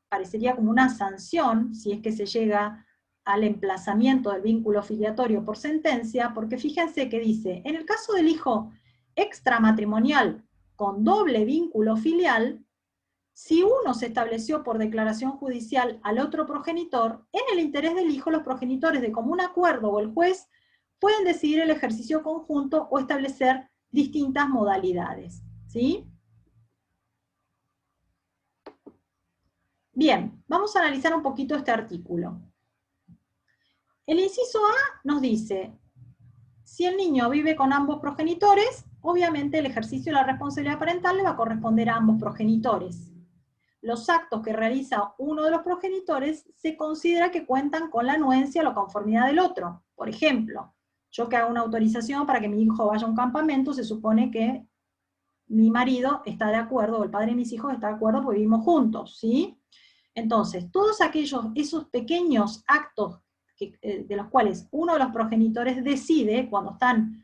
[SPEAKER 1] parecería como una sanción, si es que se llega al emplazamiento del vínculo filiatorio por sentencia, porque fíjense que dice, en el caso del hijo extramatrimonial con doble vínculo filial, si uno se estableció por declaración judicial al otro progenitor, en el interés del hijo, los progenitores de común acuerdo o el juez pueden decidir el ejercicio conjunto o establecer distintas modalidades, ¿sí? Bien, vamos a analizar un poquito este artículo. El inciso A nos dice, si el niño vive con ambos progenitores, obviamente el ejercicio de la responsabilidad parental le va a corresponder a ambos progenitores. Los actos que realiza uno de los progenitores se considera que cuentan con la anuencia o la conformidad del otro. Por ejemplo, yo que hago una autorización para que mi hijo vaya a un campamento, se supone que mi marido está de acuerdo, o el padre de mis hijos está de acuerdo porque vivimos juntos, ¿sí? Entonces, todos esos pequeños actos de los cuales uno de los progenitores decide, cuando están,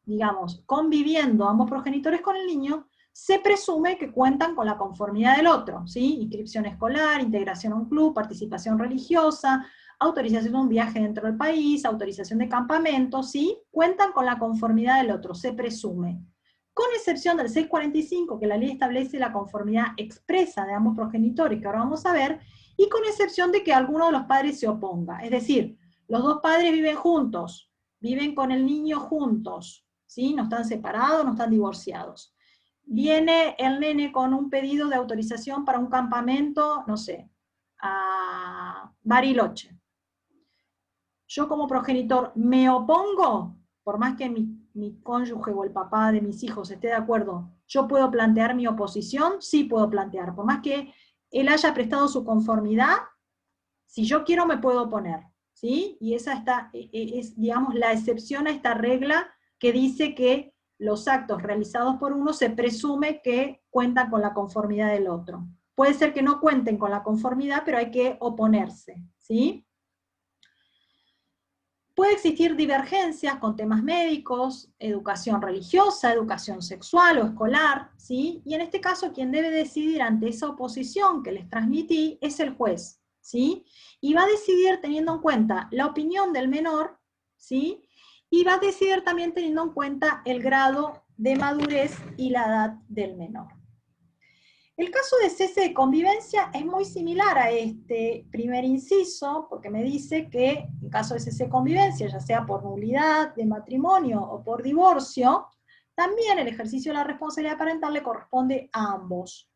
[SPEAKER 1] digamos, conviviendo ambos progenitores con el niño, se presume que cuentan con la conformidad del otro, ¿sí? Inscripción escolar, integración a un club, participación religiosa, autorización de un viaje dentro del país, autorización de campamento, ¿sí? Cuentan con la conformidad del otro, se presume. Con excepción del 645, que la ley establece la conformidad expresa de ambos progenitores, que ahora vamos a ver, y con excepción de que alguno de los padres se oponga. Es decir, los dos padres viven juntos, viven con el niño juntos, ¿sí? No están separados, no están divorciados. Viene el nene con un pedido de autorización para un campamento, no sé, a Bariloche. Yo como progenitor me opongo, por más que mi cónyuge o el papá de mis hijos esté de acuerdo, ¿yo puedo plantear mi oposición? Sí puedo plantear, por más que él haya prestado su conformidad, si yo quiero me puedo oponer, ¿sí? Y esa es, digamos, la excepción a esta regla que dice que los actos realizados por uno se presume que cuentan con la conformidad del otro. Puede ser que no cuenten con la conformidad, pero hay que oponerse, ¿sí? Puede existir divergencias con temas médicos, educación religiosa, educación sexual o escolar, ¿sí? Y en este caso quien debe decidir ante esa oposición que les transmití es el juez, ¿sí? Y va a decidir teniendo en cuenta la opinión del menor, ¿sí? Y va a decidir también teniendo en cuenta el grado de madurez y la edad del menor. El caso de cese de convivencia es muy similar a este primer inciso, porque me dice que en caso de cese de convivencia, ya sea por nulidad de matrimonio o por divorcio, también el ejercicio de la responsabilidad parental le corresponde a ambos,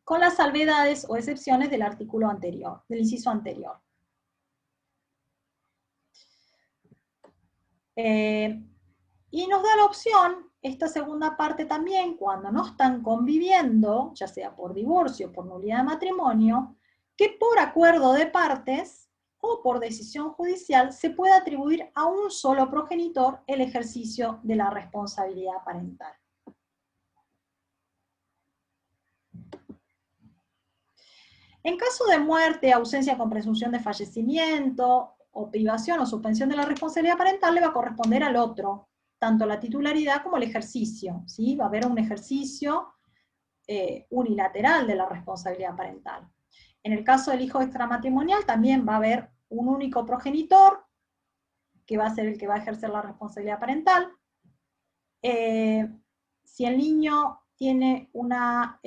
[SPEAKER 1] con las salvedades o excepciones del artículo anterior, del inciso anterior. Y nos da la opción, esta segunda parte también, cuando no están conviviendo, ya sea por divorcio o por nulidad de matrimonio, que por acuerdo de partes o por decisión judicial se puede atribuir a un solo progenitor el ejercicio de la responsabilidad parental. En caso de muerte, ausencia con presunción de fallecimiento, o privación o suspensión de la responsabilidad parental, le va a corresponder al otro, tanto la titularidad como el ejercicio, ¿sí? Va a haber un ejercicio unilateral de la responsabilidad parental. En el caso del hijo extramatrimonial también va a haber un único progenitor, que va a ser el que va a ejercer la responsabilidad parental. Si el niño tiene una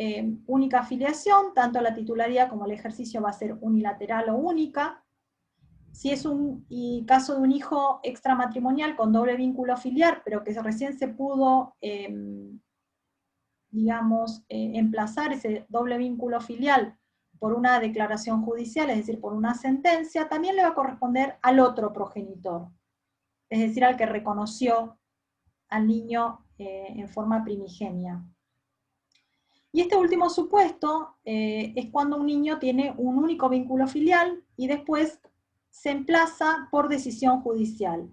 [SPEAKER 1] única filiación, tanto la titularidad como el ejercicio va a ser unilateral o única. Si es caso de un hijo extramatrimonial con doble vínculo filial, pero que recién se pudo, digamos, emplazar ese doble vínculo filial por una declaración judicial, es decir, por una sentencia, también le va a corresponder al otro progenitor, es decir, al que reconoció al niño en forma primigenia. Y este último supuesto es cuando un niño tiene un único vínculo filial y después se emplaza por decisión judicial.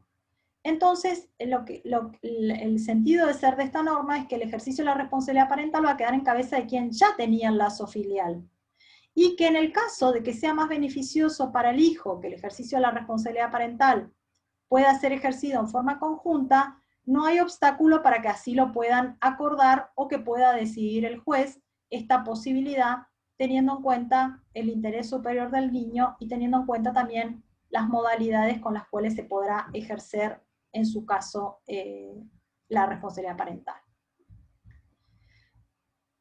[SPEAKER 1] Entonces, el sentido de ser de esta norma es que el ejercicio de la responsabilidad parental va a quedar en cabeza de quien ya tenía el lazo filial. Y que en el caso de que sea más beneficioso para el hijo que el ejercicio de la responsabilidad parental pueda ser ejercido en forma conjunta, no hay obstáculo para que así lo puedan acordar o que pueda decidir el juez esta posibilidad, teniendo en cuenta el interés superior del niño y teniendo en cuenta también las modalidades con las cuales se podrá ejercer, en su caso, la responsabilidad parental.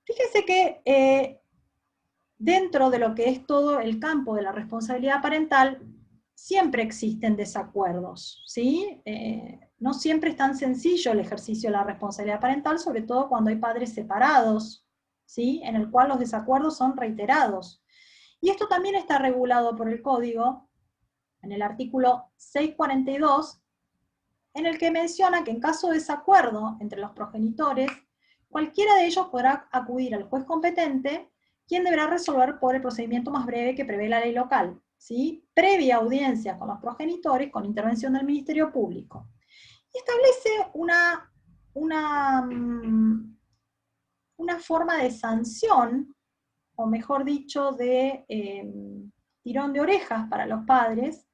[SPEAKER 1] Fíjense que dentro de lo que es todo el campo de la responsabilidad parental, siempre existen desacuerdos, ¿sí? No siempre es tan sencillo el ejercicio de la responsabilidad parental, sobre todo cuando hay padres separados, ¿sí? En el cual los desacuerdos son reiterados. Y esto también está regulado por el Código, en el artículo 642, en el que menciona que en caso de desacuerdo entre los progenitores, cualquiera de ellos podrá acudir al juez competente, quien deberá resolver por el procedimiento más breve que prevé la ley local, ¿sí? Previa audiencia con los progenitores, con intervención del Ministerio Público. Y establece una forma de sanción, o mejor dicho, de tirón de orejas para los padres,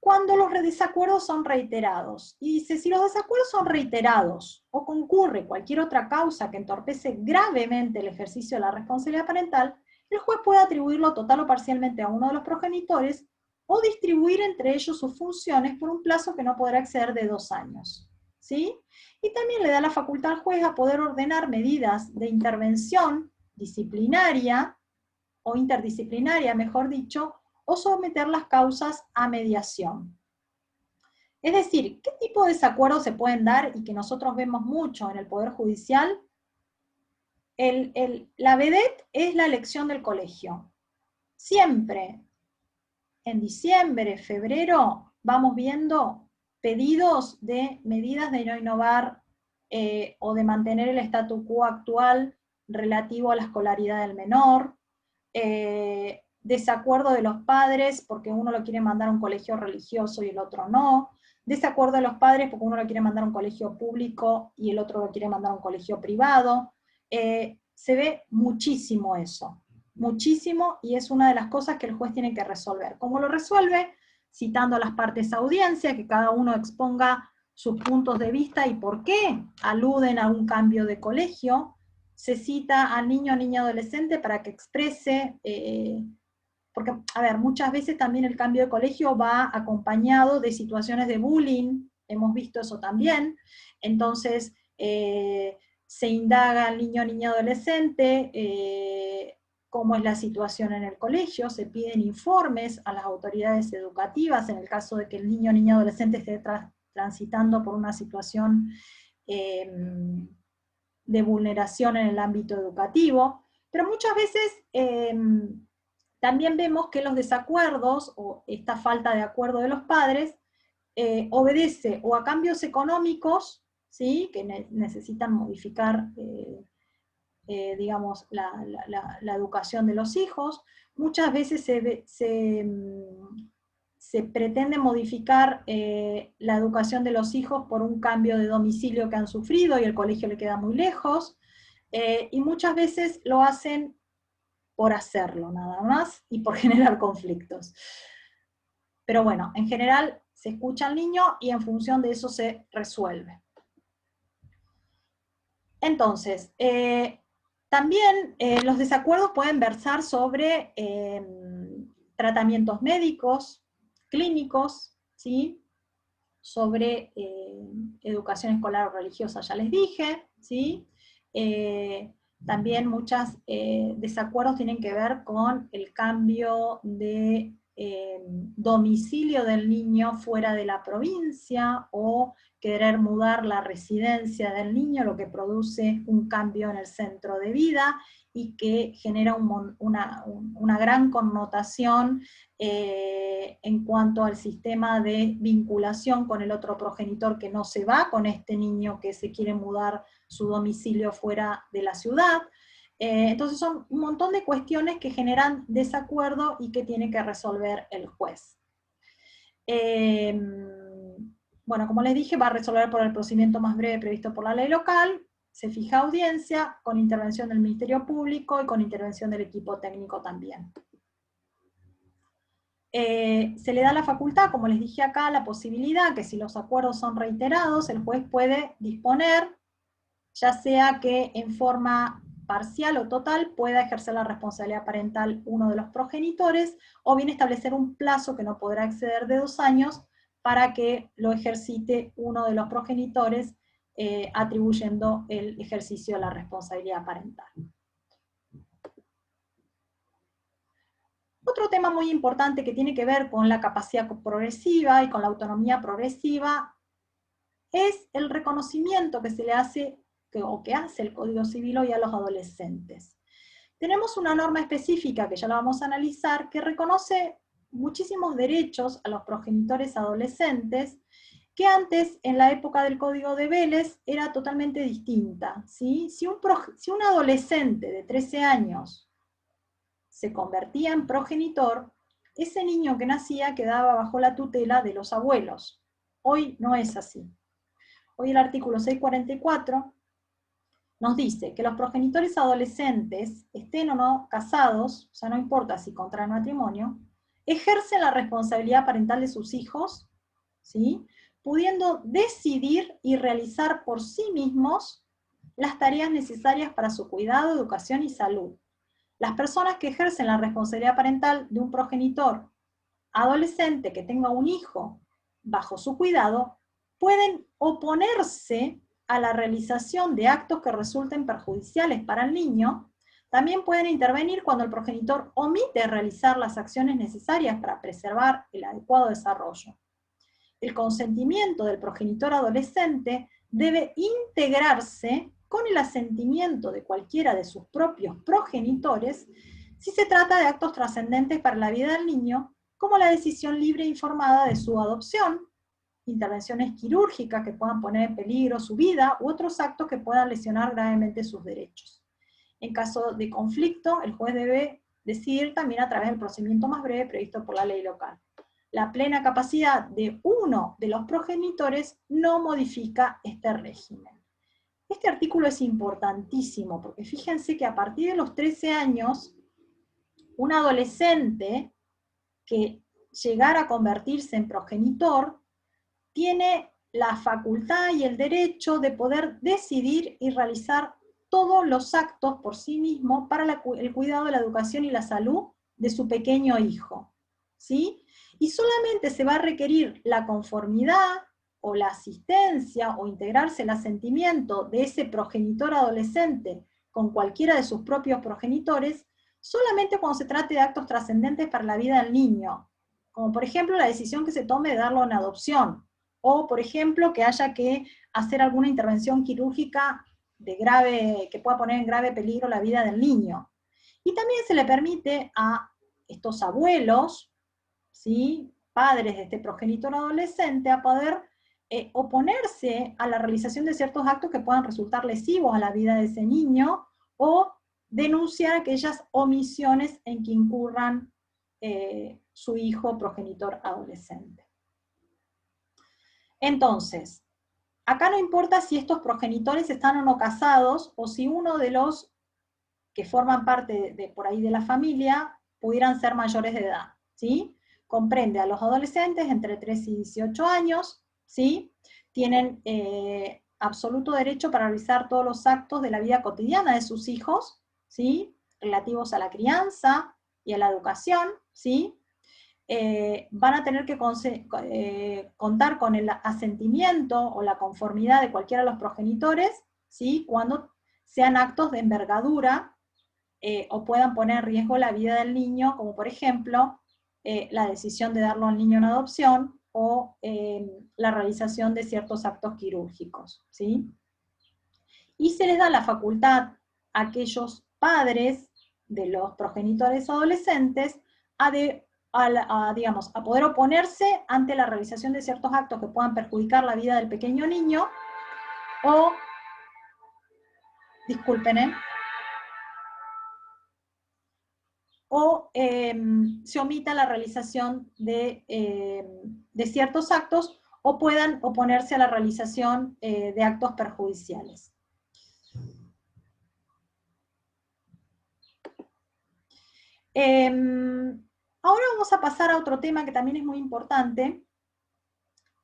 [SPEAKER 1] cuando los desacuerdos son reiterados. Y dice, si los desacuerdos son reiterados o concurre cualquier otra causa que entorpece gravemente el ejercicio de la responsabilidad parental, el juez puede atribuirlo total o parcialmente a uno de los progenitores o distribuir entre ellos sus funciones por un plazo que no podrá exceder de 2 años. ¿Sí? Y también le da la facultad al juez a poder ordenar medidas de intervención disciplinaria o interdisciplinaria, mejor dicho, o someter las causas a mediación. Es decir, ¿qué tipo de desacuerdos se pueden dar y que nosotros vemos mucho en el Poder Judicial? La vedette es la elección del colegio. Siempre, en diciembre, febrero, vamos viendo pedidos de medidas de no innovar o de mantener el statu quo actual relativo a la escolaridad del menor, desacuerdo de los padres porque uno lo quiere mandar a un colegio religioso y el otro no, desacuerdo de los padres porque uno lo quiere mandar a un colegio público y el otro lo quiere mandar a un colegio privado. Se ve muchísimo eso, muchísimo, y es una de las cosas que el juez tiene que resolver. ¿Cómo lo resuelve? Citando a las partes a audiencia, que cada uno exponga sus puntos de vista y por qué aluden a un cambio de colegio. Se cita al niño o niña adolescente para que exprese, porque, a ver, muchas veces también el cambio de colegio va acompañado de situaciones de bullying, hemos visto eso también, entonces se indaga al niño o niña adolescente cómo es la situación en el colegio, se piden informes a las autoridades educativas en el caso de que el niño o niña adolescente esté transitando por una situación de vulneración en el ámbito educativo, pero muchas veces también vemos que los desacuerdos o esta falta de acuerdo de los padres obedece o a cambios económicos, ¿sí? Que necesitan modificar digamos, la educación de los hijos. Muchas veces se pretende modificar la educación de los hijos por un cambio de domicilio que han sufrido y el colegio le queda muy lejos, y muchas veces lo hacen por hacerlo nada más y por generar conflictos. Pero bueno, en general se escucha al niño y en función de eso se resuelve. Entonces, también los desacuerdos pueden versar sobre tratamientos médicos, clínicos, ¿sí? Sobre educación escolar o religiosa, ya les dije, ¿sí? También muchos desacuerdos tienen que ver con el cambio de domicilio del niño fuera de la provincia o querer mudar la residencia del niño, lo que produce un cambio en el centro de vida y que genera una gran connotación en cuanto al sistema de vinculación con el otro progenitor que no se va con este niño que se quiere mudar su domicilio fuera de la ciudad. Entonces son un montón de cuestiones que generan desacuerdo y que tiene que resolver el juez. Bueno, como les dije, va a resolver por el procedimiento más breve previsto por la ley local, se fija audiencia, con intervención del Ministerio Público y con intervención del equipo técnico también. Se le da la facultad, como les dije acá, la posibilidad que si los acuerdos son reiterados, el juez puede disponer, ya sea que en forma parcial o total pueda ejercer la responsabilidad parental uno de los progenitores, o bien establecer un plazo que no podrá exceder de 2 años para que lo ejercite uno de los progenitores, atribuyendo el ejercicio de la responsabilidad parental. Otro tema muy importante que tiene que ver con la capacidad progresiva y con la autonomía progresiva es el reconocimiento que se le hace, o que hace el Código Civil hoy a los adolescentes. Tenemos una norma específica, que ya la vamos a analizar, que reconoce muchísimos derechos a los progenitores adolescentes, que antes, en la época del Código de Vélez, era totalmente distinta, ¿sí? Si un adolescente de 13 años se convertía en progenitor, ese niño que nacía quedaba bajo la tutela de los abuelos. Hoy no es así. Hoy el artículo 644 nos dice que los progenitores adolescentes, estén o no casados, o sea, no importa si contraen matrimonio, ejercen la responsabilidad parental de sus hijos, ¿sí?, pudiendo decidir y realizar por sí mismos las tareas necesarias para su cuidado, educación y salud. Las personas que ejercen la responsabilidad parental de un progenitor adolescente que tenga un hijo bajo su cuidado pueden oponerse a la realización de actos que resulten perjudiciales para el niño. También pueden intervenir cuando el progenitor omite realizar las acciones necesarias para preservar el adecuado desarrollo. El consentimiento del progenitor adolescente debe integrarse con el asentimiento de cualquiera de sus propios progenitores si se trata de actos trascendentes para la vida del niño, como la decisión libre e informada de su adopción, intervenciones quirúrgicas que puedan poner en peligro su vida, u otros actos que puedan lesionar gravemente sus derechos. En caso de conflicto, el juez debe decidir también a través del procedimiento más breve previsto por la ley local. La plena capacidad de uno de los progenitores no modifica este régimen. Este artículo es importantísimo, porque fíjense que a partir de los 13 años, un adolescente que llegara a convertirse en progenitor tiene la facultad y el derecho de poder decidir y realizar todos los actos por sí mismo para el cuidado de la educación y la salud de su pequeño hijo, ¿sí? Y solamente se va a requerir la conformidad o la asistencia o integrarse el asentimiento de ese progenitor adolescente con cualquiera de sus propios progenitores, solamente cuando se trate de actos trascendentes para la vida del niño, como por ejemplo la decisión que se tome de darlo en adopción, o por ejemplo que haya que hacer alguna intervención quirúrgica que pueda poner en grave peligro la vida del niño. Y también se le permite a estos abuelos, ¿sí?, padres de este progenitor adolescente, a poder oponerse a la realización de ciertos actos que puedan resultar lesivos a la vida de ese niño, o denunciar aquellas omisiones en que incurran su hijo progenitor adolescente. Entonces, acá no importa si estos progenitores están o no casados, o si uno de los que forman parte por ahí de la familia pudieran ser mayores de edad, ¿sí? Comprende a los adolescentes entre 3 y 18 años, ¿sí? Tienen absoluto derecho para realizar todos los actos de la vida cotidiana de sus hijos, ¿sí?, relativos a la crianza y a la educación, ¿sí? Van a tener que contar con el asentimiento o la conformidad de cualquiera de los progenitores, ¿sí?, cuando sean actos de envergadura o puedan poner en riesgo la vida del niño, como por ejemplo la decisión de darlo al niño en adopción o la realización de ciertos actos quirúrgicos, ¿sí? Y se les da la facultad a aquellos padres de los progenitores adolescentes digamos, a poder oponerse ante la realización de ciertos actos que puedan perjudicar la vida del pequeño niño, o, disculpen, o se omita la realización de ciertos actos, o puedan oponerse a la realización de actos perjudiciales. Ahora vamos a pasar a otro tema que también es muy importante,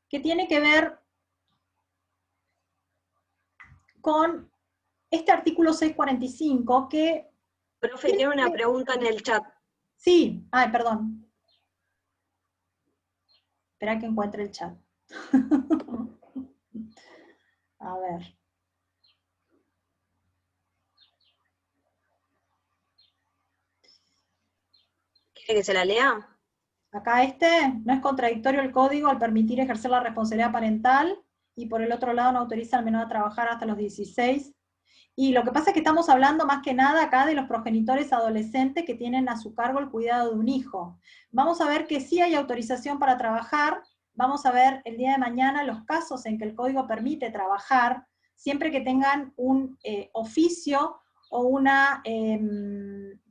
[SPEAKER 1] que tiene que ver con este artículo 645 que...
[SPEAKER 4] Profe, tiene una pregunta en el chat.
[SPEAKER 1] Sí, ay, perdón. Espera que encuentre el chat. A ver.
[SPEAKER 4] ¿Quiere que se la lea?
[SPEAKER 1] Acá no es contradictorio el código al permitir ejercer la responsabilidad parental, y por el otro lado no autoriza al menor a trabajar hasta los 16. Y lo que pasa es que estamos hablando más que nada acá de los progenitores adolescentes que tienen a su cargo el cuidado de un hijo. Vamos a ver que sí hay autorización para trabajar vamos a ver el día de mañana los casos en que el código permite trabajar, siempre que tengan un oficio o una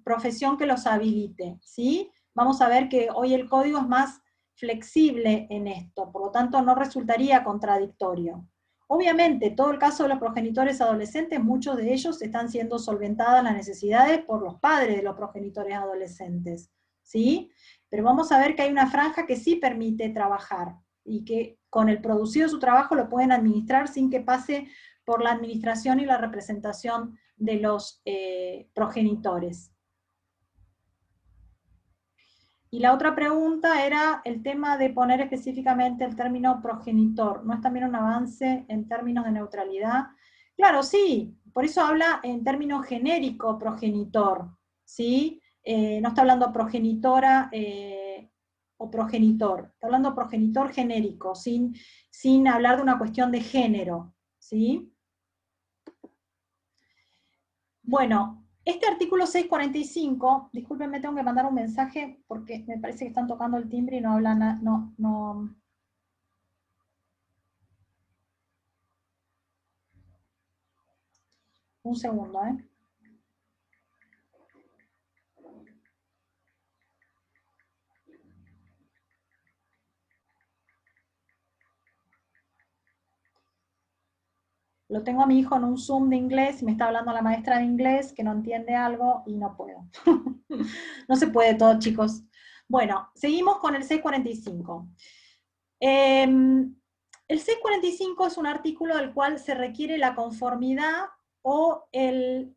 [SPEAKER 1] profesión que los habilite, ¿sí? Vamos a ver que hoy el código es más flexible en esto, por lo tanto no resultaría contradictorio. Obviamente, todo el caso de los progenitores adolescentes, muchos de ellos están siendo solventadas las necesidades por los padres de los progenitores adolescentes, ¿sí? Pero vamos a ver que hay una franja que sí permite trabajar, y que con el producido de su trabajo lo pueden administrar sin que pase por la administración y la representación de los progenitores. Y la otra pregunta era el tema de poner específicamente el término progenitor. ¿No es también un avance en términos de neutralidad? Claro, sí, por eso habla en términos genérico progenitor, ¿sí? No está hablando progenitora o progenitor, está hablando progenitor genérico, sin hablar de una cuestión de género, ¿sí? Bueno, este artículo 645, discúlpenme, tengo que mandar un mensaje porque me parece que están tocando el timbre y no hablan, no. Un segundo, ¿eh? Lo tengo a mi hijo en un Zoom de inglés y me está hablando la maestra de inglés que no entiende algo y no puedo. No se puede todo, chicos. Bueno, seguimos con el 645. El 645 es un artículo del cual se requiere la conformidad o el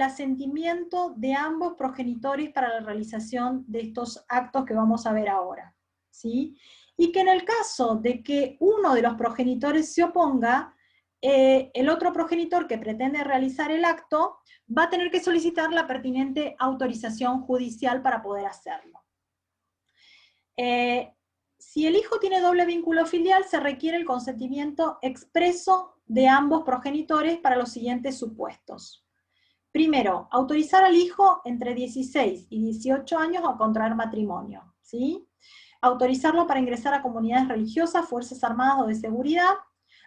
[SPEAKER 1] asentimiento de ambos progenitores para la realización de estos actos que vamos a ver ahora, ¿sí? Y que en el caso de que uno de los progenitores se oponga, el otro progenitor que pretende realizar el acto va a tener que solicitar la pertinente autorización judicial para poder hacerlo. Si el hijo tiene doble vínculo filial, se requiere el consentimiento expreso de ambos progenitores para los siguientes supuestos. Primero, autorizar al hijo entre 16 y 18 años a contraer matrimonio, ¿sí? Autorizarlo para ingresar a comunidades religiosas, fuerzas armadas o de seguridad,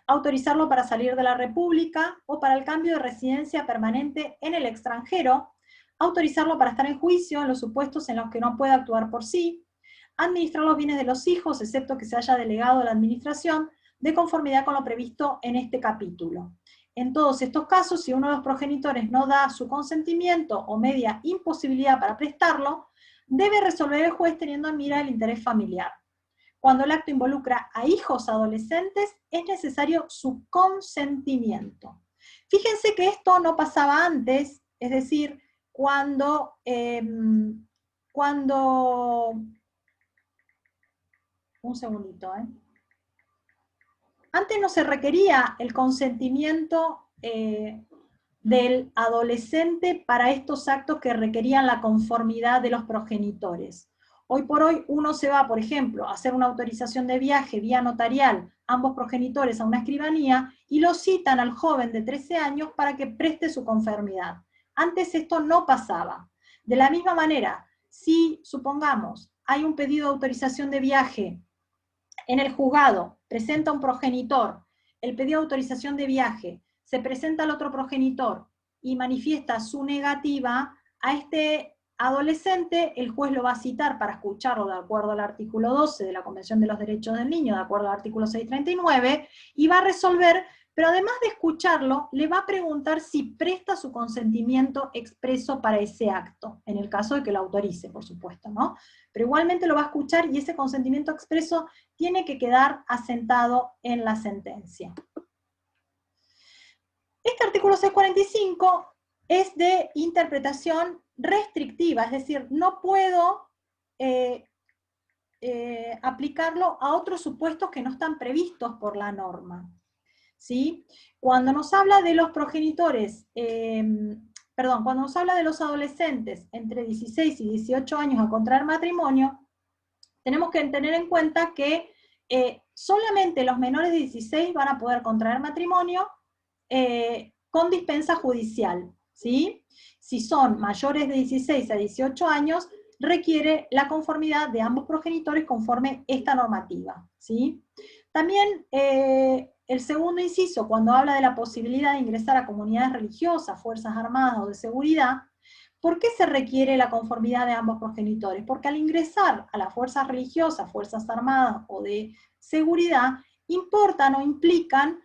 [SPEAKER 1] autorizarlo para salir de la República o para el cambio de residencia permanente en el extranjero, autorizarlo para estar en juicio en los supuestos en los que no puede actuar por sí, administrar los bienes de los hijos, excepto que se haya delegado la administración, de conformidad con lo previsto en este capítulo. En todos estos casos, si uno de los progenitores no da su consentimiento o media imposibilidad para prestarlo, debe resolver el juez teniendo en mira el interés familiar. Cuando el acto involucra a hijos adolescentes, es necesario su consentimiento. Fíjense que esto no pasaba antes, es decir, cuando un segundito, antes no se requería el consentimiento del adolescente para estos actos que requerían la conformidad de los progenitores. Hoy por hoy uno se va, por ejemplo, a hacer una autorización de viaje vía notarial, ambos progenitores a una escribanía, y lo citan al joven de 13 años para que preste su conformidad. Antes esto no pasaba. De la misma manera, si, supongamos, hay un pedido de autorización de viaje en el juzgado, presenta un progenitor, el pedido de autorización de viaje, se presenta al otro progenitor y manifiesta su negativa, a este adolescente el juez lo va a citar para escucharlo de acuerdo al artículo 12 de la Convención de los Derechos del Niño, de acuerdo al artículo 639, y va a resolver, pero además de escucharlo, le va a preguntar si presta su consentimiento expreso para ese acto, en el caso de que lo autorice, por supuesto, ¿no? Pero igualmente lo va a escuchar y ese consentimiento expreso tiene que quedar asentado en la sentencia. Este artículo 645 es de interpretación restrictiva, es decir, no puedo aplicarlo a otros supuestos que no están previstos por la norma, ¿sí? Cuando nos habla de los progenitores, cuando nos habla de los adolescentes entre 16 y 18 años a contraer matrimonio, tenemos que tener en cuenta que solamente los menores de 16 van a poder contraer matrimonio con dispensa judicial, ¿sí? Si son mayores de 16 a 18 años, requiere la conformidad de ambos progenitores conforme esta normativa, ¿sí? También el segundo inciso, cuando habla de la posibilidad de ingresar a comunidades religiosas, fuerzas armadas o de seguridad, ¿por qué se requiere la conformidad de ambos progenitores? Porque al ingresar a las fuerzas religiosas, fuerzas armadas o de seguridad, importan o implican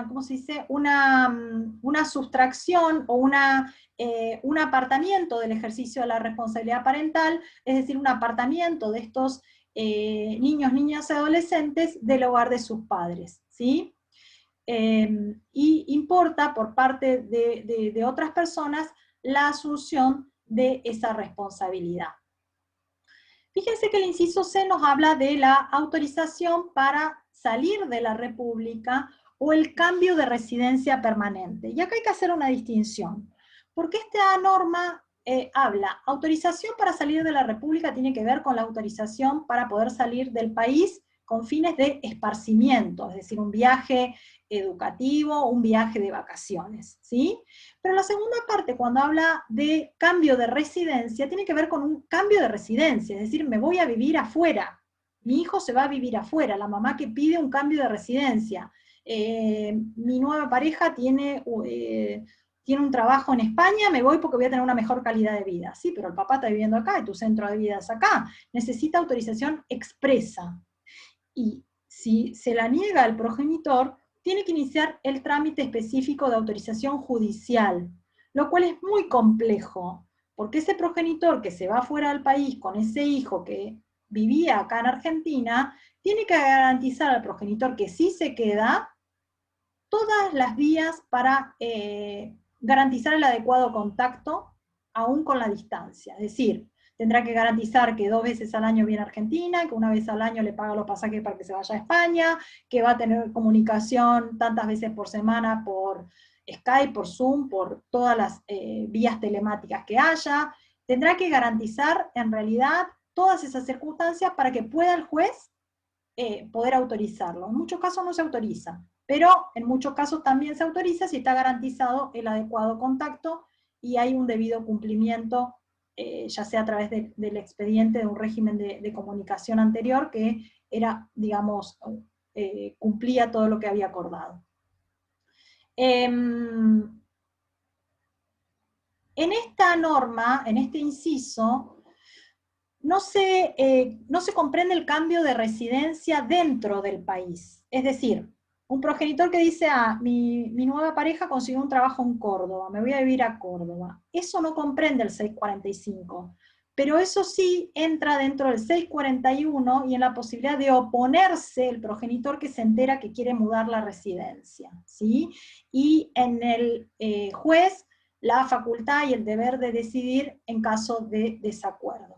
[SPEAKER 1] ¿cómo se dice? Una sustracción o un apartamiento del ejercicio de la responsabilidad parental, es decir, un apartamiento de estos niños, niñas y adolescentes del hogar de sus padres, ¿sí? Y importa por parte de otras personas la asunción de esa responsabilidad. Fíjense que el inciso C nos habla de la autorización para salir de la República o el cambio de residencia permanente. Y acá hay que hacer una distinción, porque esta norma habla, autorización para salir de la República tiene que ver con la autorización para poder salir del país con fines de esparcimiento, es decir, un viaje educativo, un viaje de vacaciones, ¿sí? Pero la segunda parte, cuando habla de cambio de residencia, tiene que ver con un cambio de residencia, es decir, me voy a vivir afuera, mi hijo se va a vivir afuera, la mamá que pide un cambio de residencia, mi nueva pareja tiene un trabajo en España, me voy porque voy a tener una mejor calidad de vida. Sí, pero el papá está viviendo acá y tu centro de vida es acá. Necesita autorización expresa. Y si se la niega al progenitor, tiene que iniciar el trámite específico de autorización judicial, lo cual es muy complejo, porque ese progenitor que se va fuera del país con ese hijo que vivía acá en Argentina, tiene que garantizar al progenitor que sí se queda todas las vías para garantizar el adecuado contacto, aún con la distancia. Es decir, tendrá que garantizar que 2 veces al año viene a Argentina, que 1 vez al año le paga los pasajes para que se vaya a España, que va a tener comunicación tantas veces por semana por Skype, por Zoom, por todas las vías telemáticas que haya. Tendrá que garantizar, en realidad, todas esas circunstancias para que pueda el juez poder autorizarlo. En muchos casos no se autoriza, pero en muchos casos también se autoriza si está garantizado el adecuado contacto y hay un debido cumplimiento, ya sea a través del expediente de un régimen de comunicación anterior que era, digamos, cumplía todo lo que había acordado. En esta norma, en este inciso, no se comprende el cambio de residencia dentro del país. Es decir, un progenitor que dice, mi nueva pareja consiguió un trabajo en Córdoba, me voy a vivir a Córdoba. Eso no comprende el 645, pero eso sí entra dentro del 641 y en la posibilidad de oponerse el progenitor que se entera que quiere mudar la residencia, ¿sí? Y en el juez la facultad y el deber de decidir en caso de desacuerdo.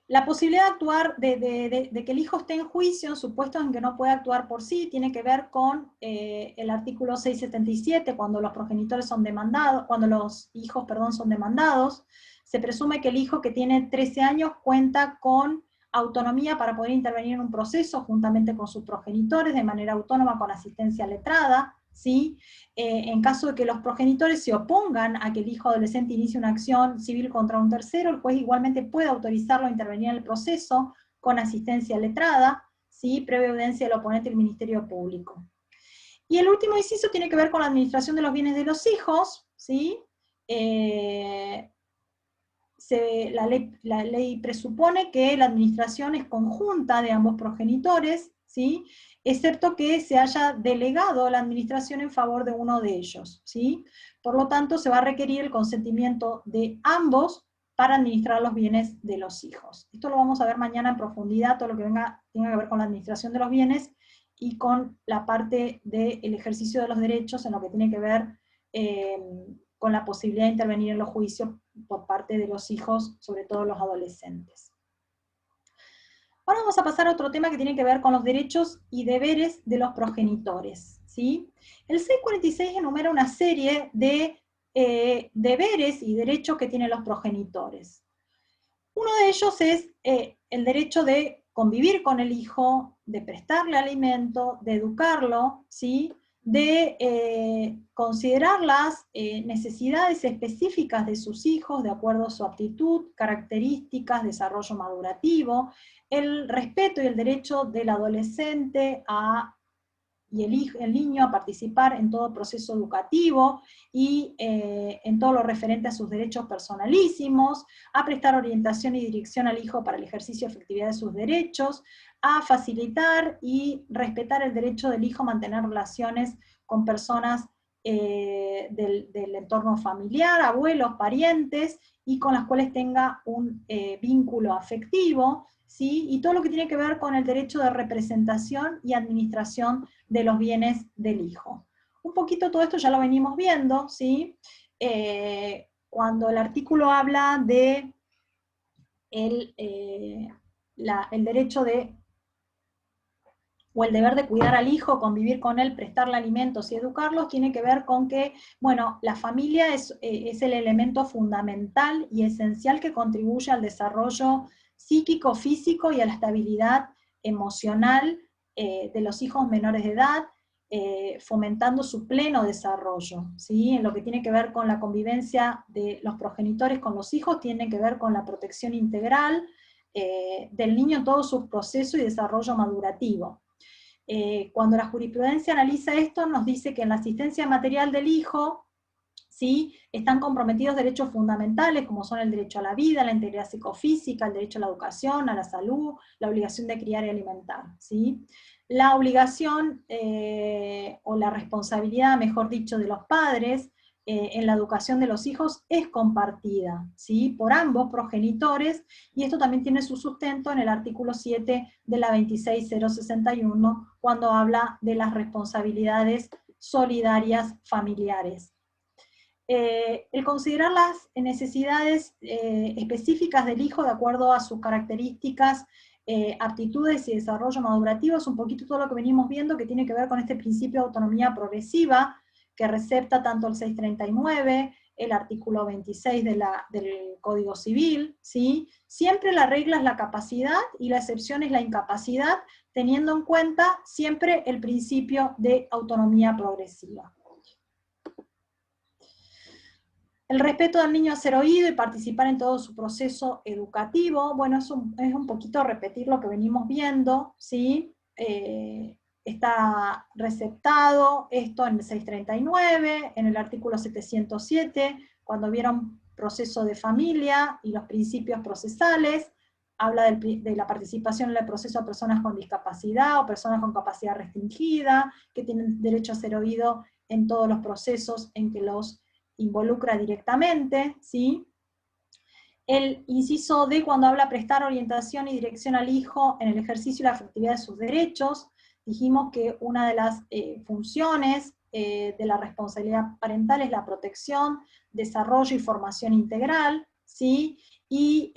[SPEAKER 1] La posibilidad de actuar, de que el hijo esté en juicio en supuestos en que no puede actuar por sí, tiene que ver con el artículo 677, cuando los progenitores son demandados, cuando los hijos, perdón, son demandados, se presume que el hijo que tiene 13 años cuenta con autonomía para poder intervenir en un proceso juntamente con sus progenitores de manera autónoma con asistencia letrada, ¿sí? En caso de que los progenitores se opongan a que el hijo adolescente inicie una acción civil contra un tercero, el juez igualmente puede autorizarlo a intervenir en el proceso con asistencia letrada, ¿sí? Previa audiencia del oponente y el Ministerio Público. Y el último inciso tiene que ver con la administración de los bienes de los hijos, ¿sí? La ley presupone que la administración es conjunta de ambos progenitores, ¿sí? Excepto que se haya delegado la administración en favor de uno de ellos, ¿sí? Por lo tanto, se va a requerir el consentimiento de ambos para administrar los bienes de los hijos. Esto lo vamos a ver mañana en profundidad, todo lo que tenga que ver con la administración de los bienes y con la parte del ejercicio de los derechos en lo que tiene que ver con la posibilidad de intervenir en los juicios por parte de los hijos, sobre todo los adolescentes. Ahora vamos a pasar a otro tema que tiene que ver con los derechos y deberes de los progenitores, ¿sí? El 646 enumera una serie de deberes y derechos que tienen los progenitores. Uno de ellos es el derecho de convivir con el hijo, de prestarle alimento, de educarlo, ¿sí? De considerar las necesidades específicas de sus hijos de acuerdo a su aptitud, características, desarrollo madurativo, el respeto y el derecho del adolescente y el niño a participar en todo proceso educativo y en todo lo referente a sus derechos personalísimos, a prestar orientación y dirección al hijo para el ejercicio y efectividad de sus derechos, a facilitar y respetar el derecho del hijo a mantener relaciones con personas del entorno familiar, abuelos, parientes, y con las cuales tenga un vínculo afectivo, ¿sí? Y todo lo que tiene que ver con el derecho de representación y administración de los bienes del hijo. Un poquito todo esto ya lo venimos viendo, ¿sí? Cuando el artículo habla de el derecho o el deber de cuidar al hijo, convivir con él, prestarle alimentos y educarlos, tiene que ver con que, bueno, la familia es el elemento fundamental y esencial que contribuye al desarrollo psíquico, físico y a la estabilidad emocional de los hijos menores de edad, fomentando su pleno desarrollo, ¿sí? En lo que tiene que ver con la convivencia de los progenitores con los hijos, tiene que ver con la protección integral del niño en todo su proceso y desarrollo madurativo. Cuando la jurisprudencia analiza esto, nos dice que en la asistencia material del hijo, ¿sí?, están comprometidos derechos fundamentales, como son el derecho a la vida, la integridad psicofísica, el derecho a la educación, a la salud, la obligación de criar y alimentar, ¿sí? La obligación, o la responsabilidad, mejor dicho, de los padres, en la educación de los hijos es compartida, ¿sí?, por ambos progenitores, y esto también tiene su sustento en el artículo 7 de la 26061, cuando habla de las responsabilidades solidarias familiares. El considerar las necesidades específicas del hijo de acuerdo a sus características, aptitudes y desarrollo madurativo es un poquito todo lo que venimos viendo que tiene que ver con este principio de autonomía progresiva, que recepta tanto el 639, el artículo 26 del Código Civil, ¿sí? Siempre la regla es la capacidad y la excepción es la incapacidad, teniendo en cuenta siempre el principio de autonomía progresiva. El respeto del niño a ser oído y participar en todo su proceso educativo, bueno, es un poquito repetir lo que venimos viendo, ¿sí? Está receptado esto en el 639, en el artículo 707, cuando vieron proceso de familia y los principios procesales, habla de la participación en el proceso de personas con discapacidad o personas con capacidad restringida, que tienen derecho a ser oído en todos los procesos en que los involucra directamente, ¿sí? El inciso D, cuando habla prestar orientación y dirección al hijo en el ejercicio y la efectividad de sus derechos, dijimos que una de las funciones de la responsabilidad parental es la protección, desarrollo y formación integral, ¿sí? Y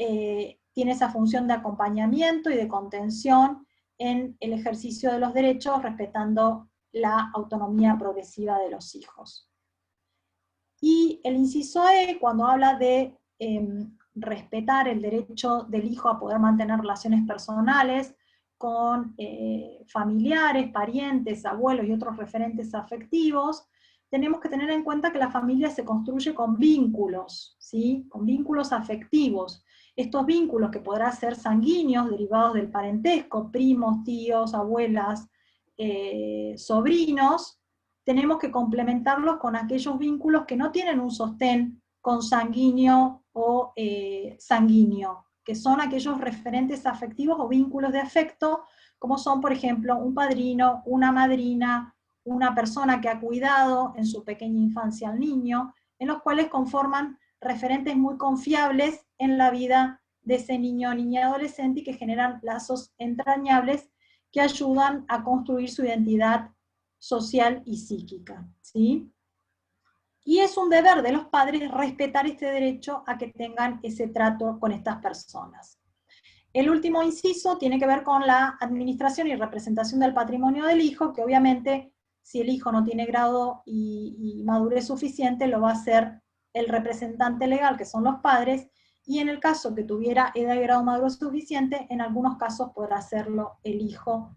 [SPEAKER 1] tiene esa función de acompañamiento y de contención en el ejercicio de los derechos, respetando la autonomía progresiva de los hijos. Y el inciso E, cuando habla de respetar el derecho del hijo a poder mantener relaciones personales con familiares, parientes, abuelos y otros referentes afectivos, tenemos que tener en cuenta que la familia se construye con vínculos, ¿sí? Con vínculos afectivos. Estos vínculos que podrán ser sanguíneos, derivados del parentesco, primos, tíos, abuelas, sobrinos, tenemos que complementarlos con aquellos vínculos que no tienen un sostén consanguíneo o sanguíneo, que son aquellos referentes afectivos o vínculos de afecto, como son, por ejemplo, un padrino, una madrina, una persona que ha cuidado en su pequeña infancia al niño, en los cuales conforman referentes muy confiables en la vida de ese niño, niña y adolescente, y que generan lazos entrañables que ayudan a construir su identidad social y psíquica, ¿sí? Y es un deber de los padres respetar este derecho a que tengan ese trato con estas personas. El último inciso tiene que ver con la administración y representación del patrimonio del hijo, que obviamente, si el hijo no tiene grado y madurez suficiente, lo va a hacer el representante legal, que son los padres, y en el caso que tuviera edad y grado madurez suficiente, en algunos casos podrá hacerlo el hijo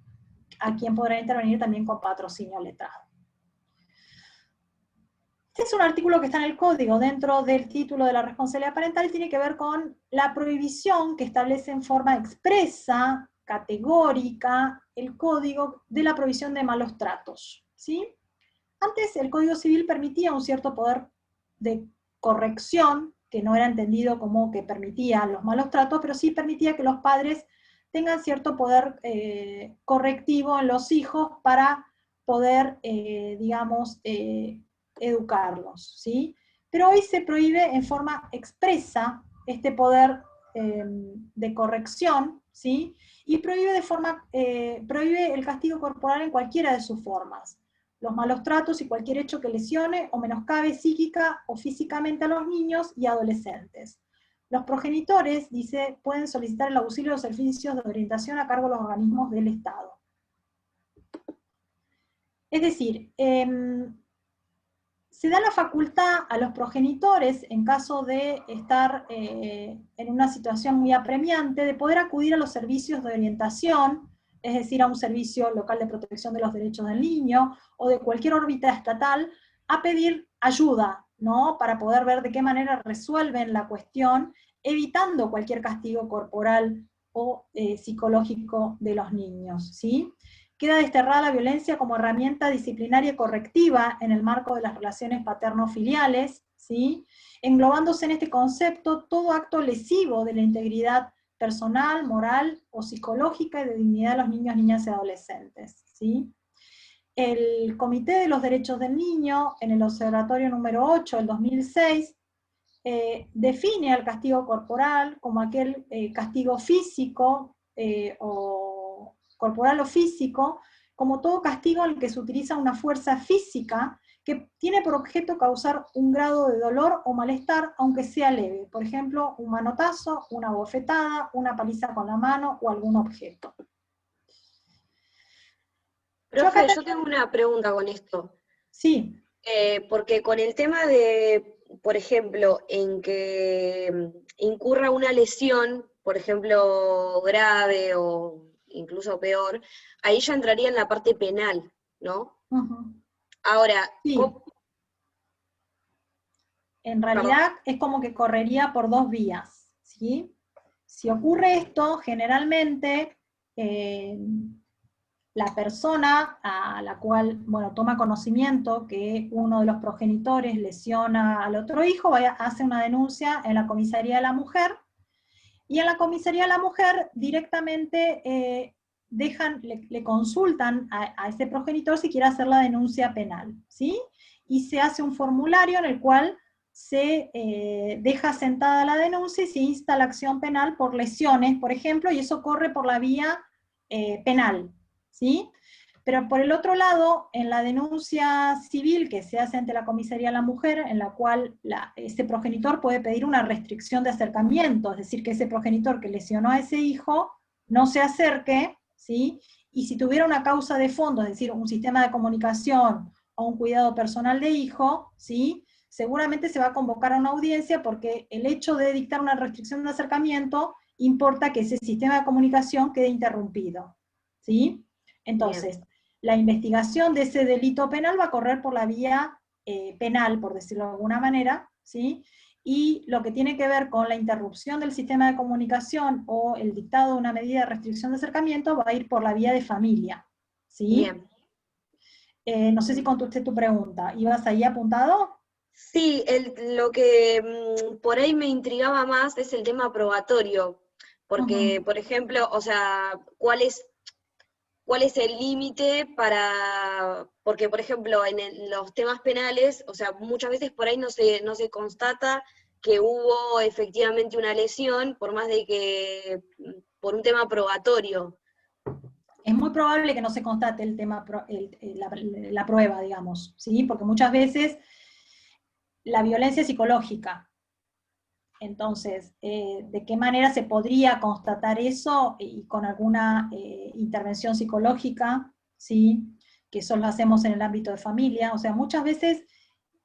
[SPEAKER 1] a quien podrá intervenir también con patrocinio letrado. Este es un artículo que está en el código, dentro del título de la responsabilidad parental, y tiene que ver con la prohibición que establece en forma expresa, categórica, el código de la prohibición de malos tratos, ¿sí? Antes el Código Civil permitía un cierto poder de corrección, que no era entendido como que permitía los malos tratos, pero sí permitía que los padres tengan cierto poder correctivo en los hijos para poder, digamos, educarlos, ¿sí? Pero hoy se prohíbe en forma expresa este poder de corrección, ¿sí? Y prohíbe prohíbe el castigo corporal en cualquiera de sus formas. Los malos tratos y cualquier hecho que lesione o menoscabe psíquica o físicamente a los niños y adolescentes. Los progenitores, dice, pueden solicitar el auxilio de los servicios de orientación a cargo de los organismos del Estado. Es decir, se da la facultad a los progenitores, en caso de estar en una situación muy apremiante, de poder acudir a los servicios de orientación, es decir, a un servicio local de protección de los derechos del niño, o de cualquier órbita estatal, a pedir ayuda, ¿no? Para poder ver de qué manera resuelven la cuestión, evitando cualquier castigo corporal o psicológico de los niños, ¿sí? Queda desterrada la violencia como herramienta disciplinaria y correctiva en el marco de las relaciones paterno-filiales, ¿sí? Englobándose en este concepto todo acto lesivo de la integridad personal, moral o psicológica y de dignidad de los niños, niñas y adolescentes, ¿sí? El Comité de los Derechos del Niño, en el Observatorio número 8 del 2006, define al castigo corporal como aquel castigo físico o corporal o físico, como todo castigo en el que se utiliza una fuerza física que tiene por objeto causar un grado de dolor o malestar, aunque sea leve. Por ejemplo, un manotazo, una bofetada, una paliza con la mano o algún objeto.
[SPEAKER 4] Profe, yo tengo una pregunta con esto.
[SPEAKER 1] Sí.
[SPEAKER 4] Porque con el tema de, por ejemplo, en que incurra una lesión, por ejemplo, grave o incluso peor, ahí ya entraría en la parte penal, ¿no?
[SPEAKER 1] Uh-huh.
[SPEAKER 4] Ahora,
[SPEAKER 1] sí.
[SPEAKER 4] ¿cómo?
[SPEAKER 1] En realidad es como que correría por dos vías, ¿sí? Si ocurre esto, generalmente la persona a la cual, bueno, toma conocimiento que uno de los progenitores lesiona al otro hijo, hace una denuncia en la comisaría de la mujer, y en la comisaría de la mujer directamente le consultan a ese progenitor si quiere hacer la denuncia penal, ¿sí? Y se hace un formulario en el cual se deja sentada la denuncia y se insta la acción penal por lesiones, por ejemplo, y eso corre por la vía penal, ¿sí? Pero por el otro lado, en la denuncia civil que se hace ante la comisaría de la mujer, en la cual ese progenitor puede pedir una restricción de acercamiento, es decir, que ese progenitor que lesionó a ese hijo no se acerque, ¿sí? Y si tuviera una causa de fondo, es decir, un sistema de comunicación o un cuidado personal de hijo, ¿sí? Seguramente se va a convocar a una audiencia porque el hecho de dictar una restricción de acercamiento importa que ese sistema de comunicación quede interrumpido, ¿sí? Entonces, bien, la investigación de ese delito penal va a correr por la vía penal, por decirlo de alguna manera, ¿sí? Y lo que tiene que ver con la interrupción del sistema de comunicación o el dictado de una medida de restricción de acercamiento va a ir por la vía de familia, ¿sí? Bien. No sé si contesté tu pregunta. ¿Ibas ahí apuntado?
[SPEAKER 4] Sí, lo que por ahí me intrigaba más es el tema probatorio, porque, por ejemplo, o sea, ¿cuál es el límite para, porque por ejemplo en los temas penales, o sea, muchas veces por ahí no se constata que hubo efectivamente una lesión, por más de que, por un tema probatorio?
[SPEAKER 1] Es muy probable que no se constate el tema, la prueba, digamos, ¿sí? Porque muchas veces la violencia es psicológica. Entonces, ¿de qué manera se podría constatar eso? Y con alguna intervención psicológica, ¿sí? Que eso lo hacemos en el ámbito de familia. O sea, muchas veces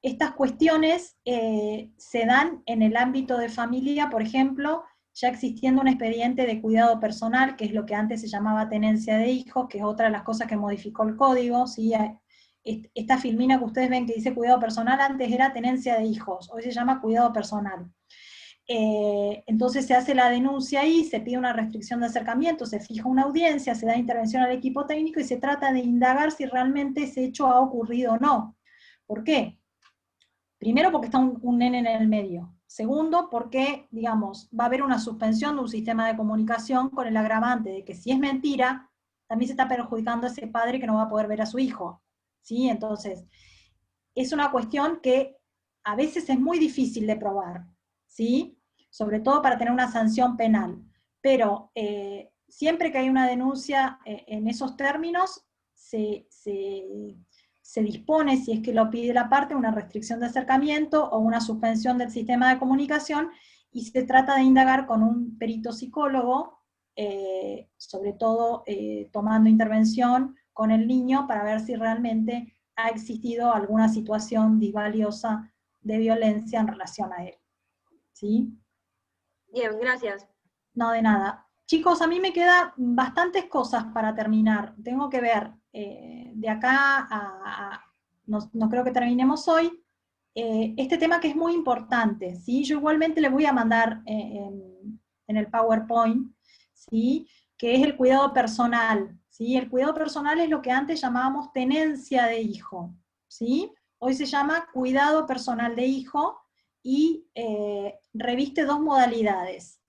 [SPEAKER 1] estas cuestiones se dan en el ámbito de familia, por ejemplo, ya existiendo un expediente de cuidado personal, que es lo que antes se llamaba tenencia de hijos, que es otra de las cosas que modificó el código, ¿sí? Esta filmina que ustedes ven que dice cuidado personal, antes era tenencia de hijos, hoy se llama cuidado personal. Entonces se hace la denuncia ahí, se pide una restricción de acercamiento, se fija una audiencia, se da intervención al equipo técnico y se trata de indagar si realmente ese hecho ha ocurrido o no. ¿Por qué? Primero porque está un nene en el medio. Segundo, porque, digamos, va a haber una suspensión de un sistema de comunicación con el agravante de que si es mentira, también se está perjudicando a ese padre que no va a poder ver a su hijo. ¿Sí? Entonces, es una cuestión que a veces es muy difícil de probar, ¿sí? Sobre todo para tener una sanción penal. Pero siempre que hay una denuncia en esos términos, se dispone, si es que lo pide la parte, una restricción de acercamiento o una suspensión del sistema de comunicación, y se trata de indagar con un perito psicólogo, sobre todo tomando intervención con el niño para ver si realmente ha existido alguna situación disvaliosa de violencia en relación a él. ¿Sí?
[SPEAKER 4] Bien, gracias.
[SPEAKER 1] No, de nada. Chicos, a mí me quedan bastantes cosas para terminar. Tengo que ver de acá no creo que terminemos hoy, este tema que es muy importante, ¿sí? Yo igualmente le voy a mandar en el PowerPoint, ¿sí? Que es el cuidado personal, ¿sí? El cuidado personal es lo que antes llamábamos tenencia de hijo, ¿sí? Hoy se llama cuidado personal de hijo y reviste dos modalidades.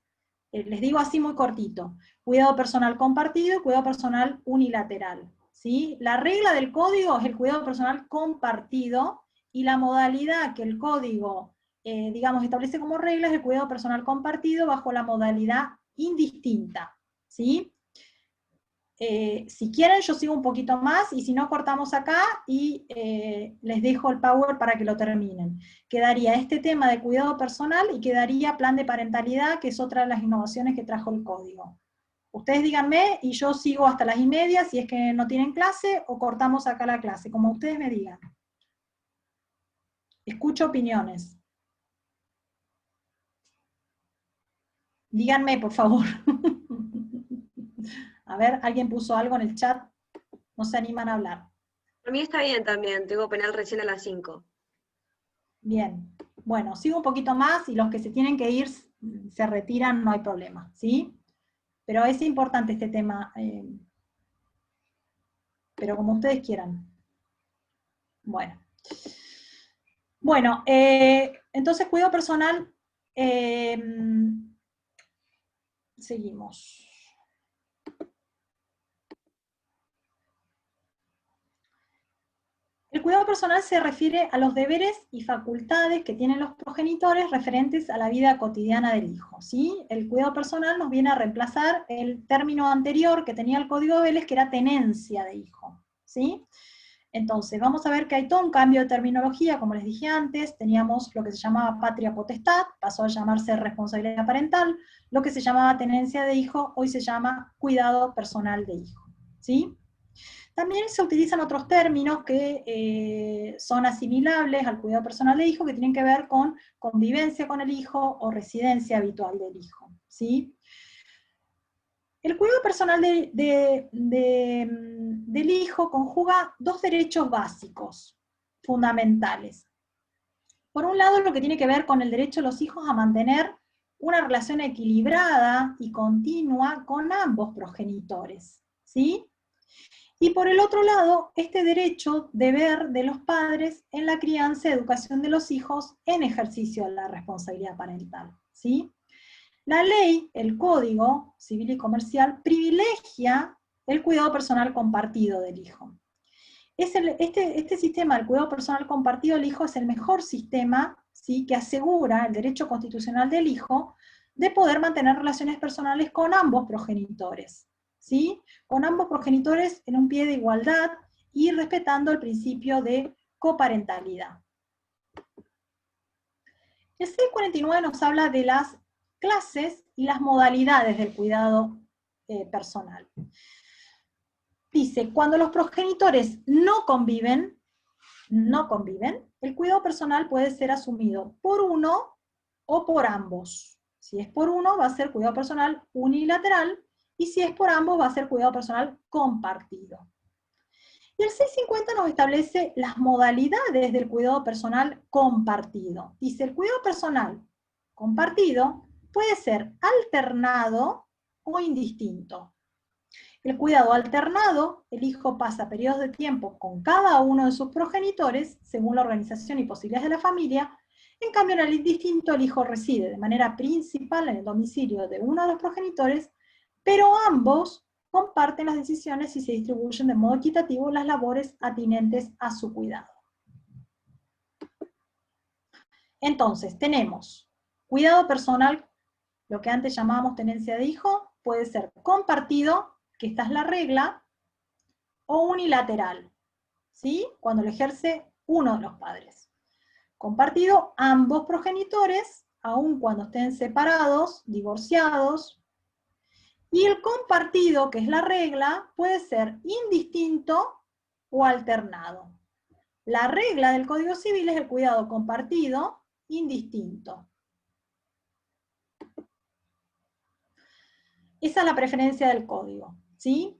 [SPEAKER 1] Les digo así muy cortito: cuidado personal compartido y cuidado personal unilateral, ¿sí? La regla del código es el cuidado personal compartido, y la modalidad que el código, digamos, establece como regla es el cuidado personal compartido bajo la modalidad indistinta, ¿sí? Si quieren yo sigo un poquito más, y si no cortamos acá y les dejo el Power para que lo terminen. Quedaría este tema de cuidado personal y quedaría plan de parentalidad, que es otra de las innovaciones que trajo el código. Ustedes díganme y yo sigo hasta las 1:30 si es que no tienen clase, o cortamos acá la clase, como ustedes me digan. Escucho opiniones. Díganme, por favor. A ver, ¿alguien puso algo en el chat? No se animan a hablar.
[SPEAKER 4] Para mí está bien también, tengo penal recién a las 5.
[SPEAKER 1] Bien, bueno, sigo un poquito más, y los que se tienen que ir se retiran, no hay problema, ¿sí? Pero es importante este tema, pero como ustedes quieran. Bueno. Bueno, entonces cuidado personal, seguimos. El cuidado personal se refiere a los deberes y facultades que tienen los progenitores referentes a la vida cotidiana del hijo, ¿sí? El cuidado personal nos viene a reemplazar el término anterior que tenía el Código de Vélez, que era tenencia de hijo, ¿sí? Entonces, vamos a ver que hay todo un cambio de terminología, como les dije antes. Teníamos lo que se llamaba patria potestad, pasó a llamarse responsabilidad parental. Lo que se llamaba tenencia de hijo, hoy se llama cuidado personal de hijo, ¿sí? También se utilizan otros términos que son asimilables al cuidado personal de hijo, que tienen que ver con convivencia con el hijo o residencia habitual del hijo, ¿sí? El cuidado personal del hijo conjuga dos derechos básicos, fundamentales. Por un lado, lo que tiene que ver con el derecho de los hijos a mantener una relación equilibrada y continua con ambos progenitores, ¿sí? Y por el otro lado, este derecho, deber de los padres en la crianza y educación de los hijos en ejercicio de la responsabilidad parental, ¿sí? La ley, el Código Civil y Comercial, privilegia el cuidado personal compartido del hijo. Este sistema del cuidado personal compartido del hijo es el mejor sistema, ¿sí?, que asegura el derecho constitucional del hijo de poder mantener relaciones personales con ambos progenitores, ¿sí? Con ambos progenitores en un pie de igualdad y respetando el principio de coparentalidad. El 649 nos habla de las clases y las modalidades del cuidado personal. Dice, cuando los progenitores no conviven, el cuidado personal puede ser asumido por uno o por ambos, Si es por uno, va a ser cuidado personal unilateral, y si es por ambos, va a ser cuidado personal compartido. Y el 650 nos establece las modalidades del cuidado personal compartido. Dice, el cuidado personal compartido puede ser alternado o indistinto. El cuidado alternado, el hijo pasa periodos de tiempo con cada uno de sus progenitores, según la organización y posibilidades de la familia. En cambio, en el indistinto, el hijo reside de manera principal en el domicilio de uno de los progenitores, pero ambos comparten las decisiones y se distribuyen de modo equitativo las labores atinentes a su cuidado. Entonces, tenemos cuidado personal, lo que antes llamábamos tenencia de hijo, puede ser compartido, que esta es la regla, o unilateral, ¿sí? Cuando lo ejerce uno de los padres. Compartido, ambos progenitores, aun cuando estén separados, divorciados. Y el compartido, que es la regla, puede ser indistinto o alternado. La regla del Código Civil es el cuidado compartido, indistinto. Esa es la preferencia del Código, ¿sí?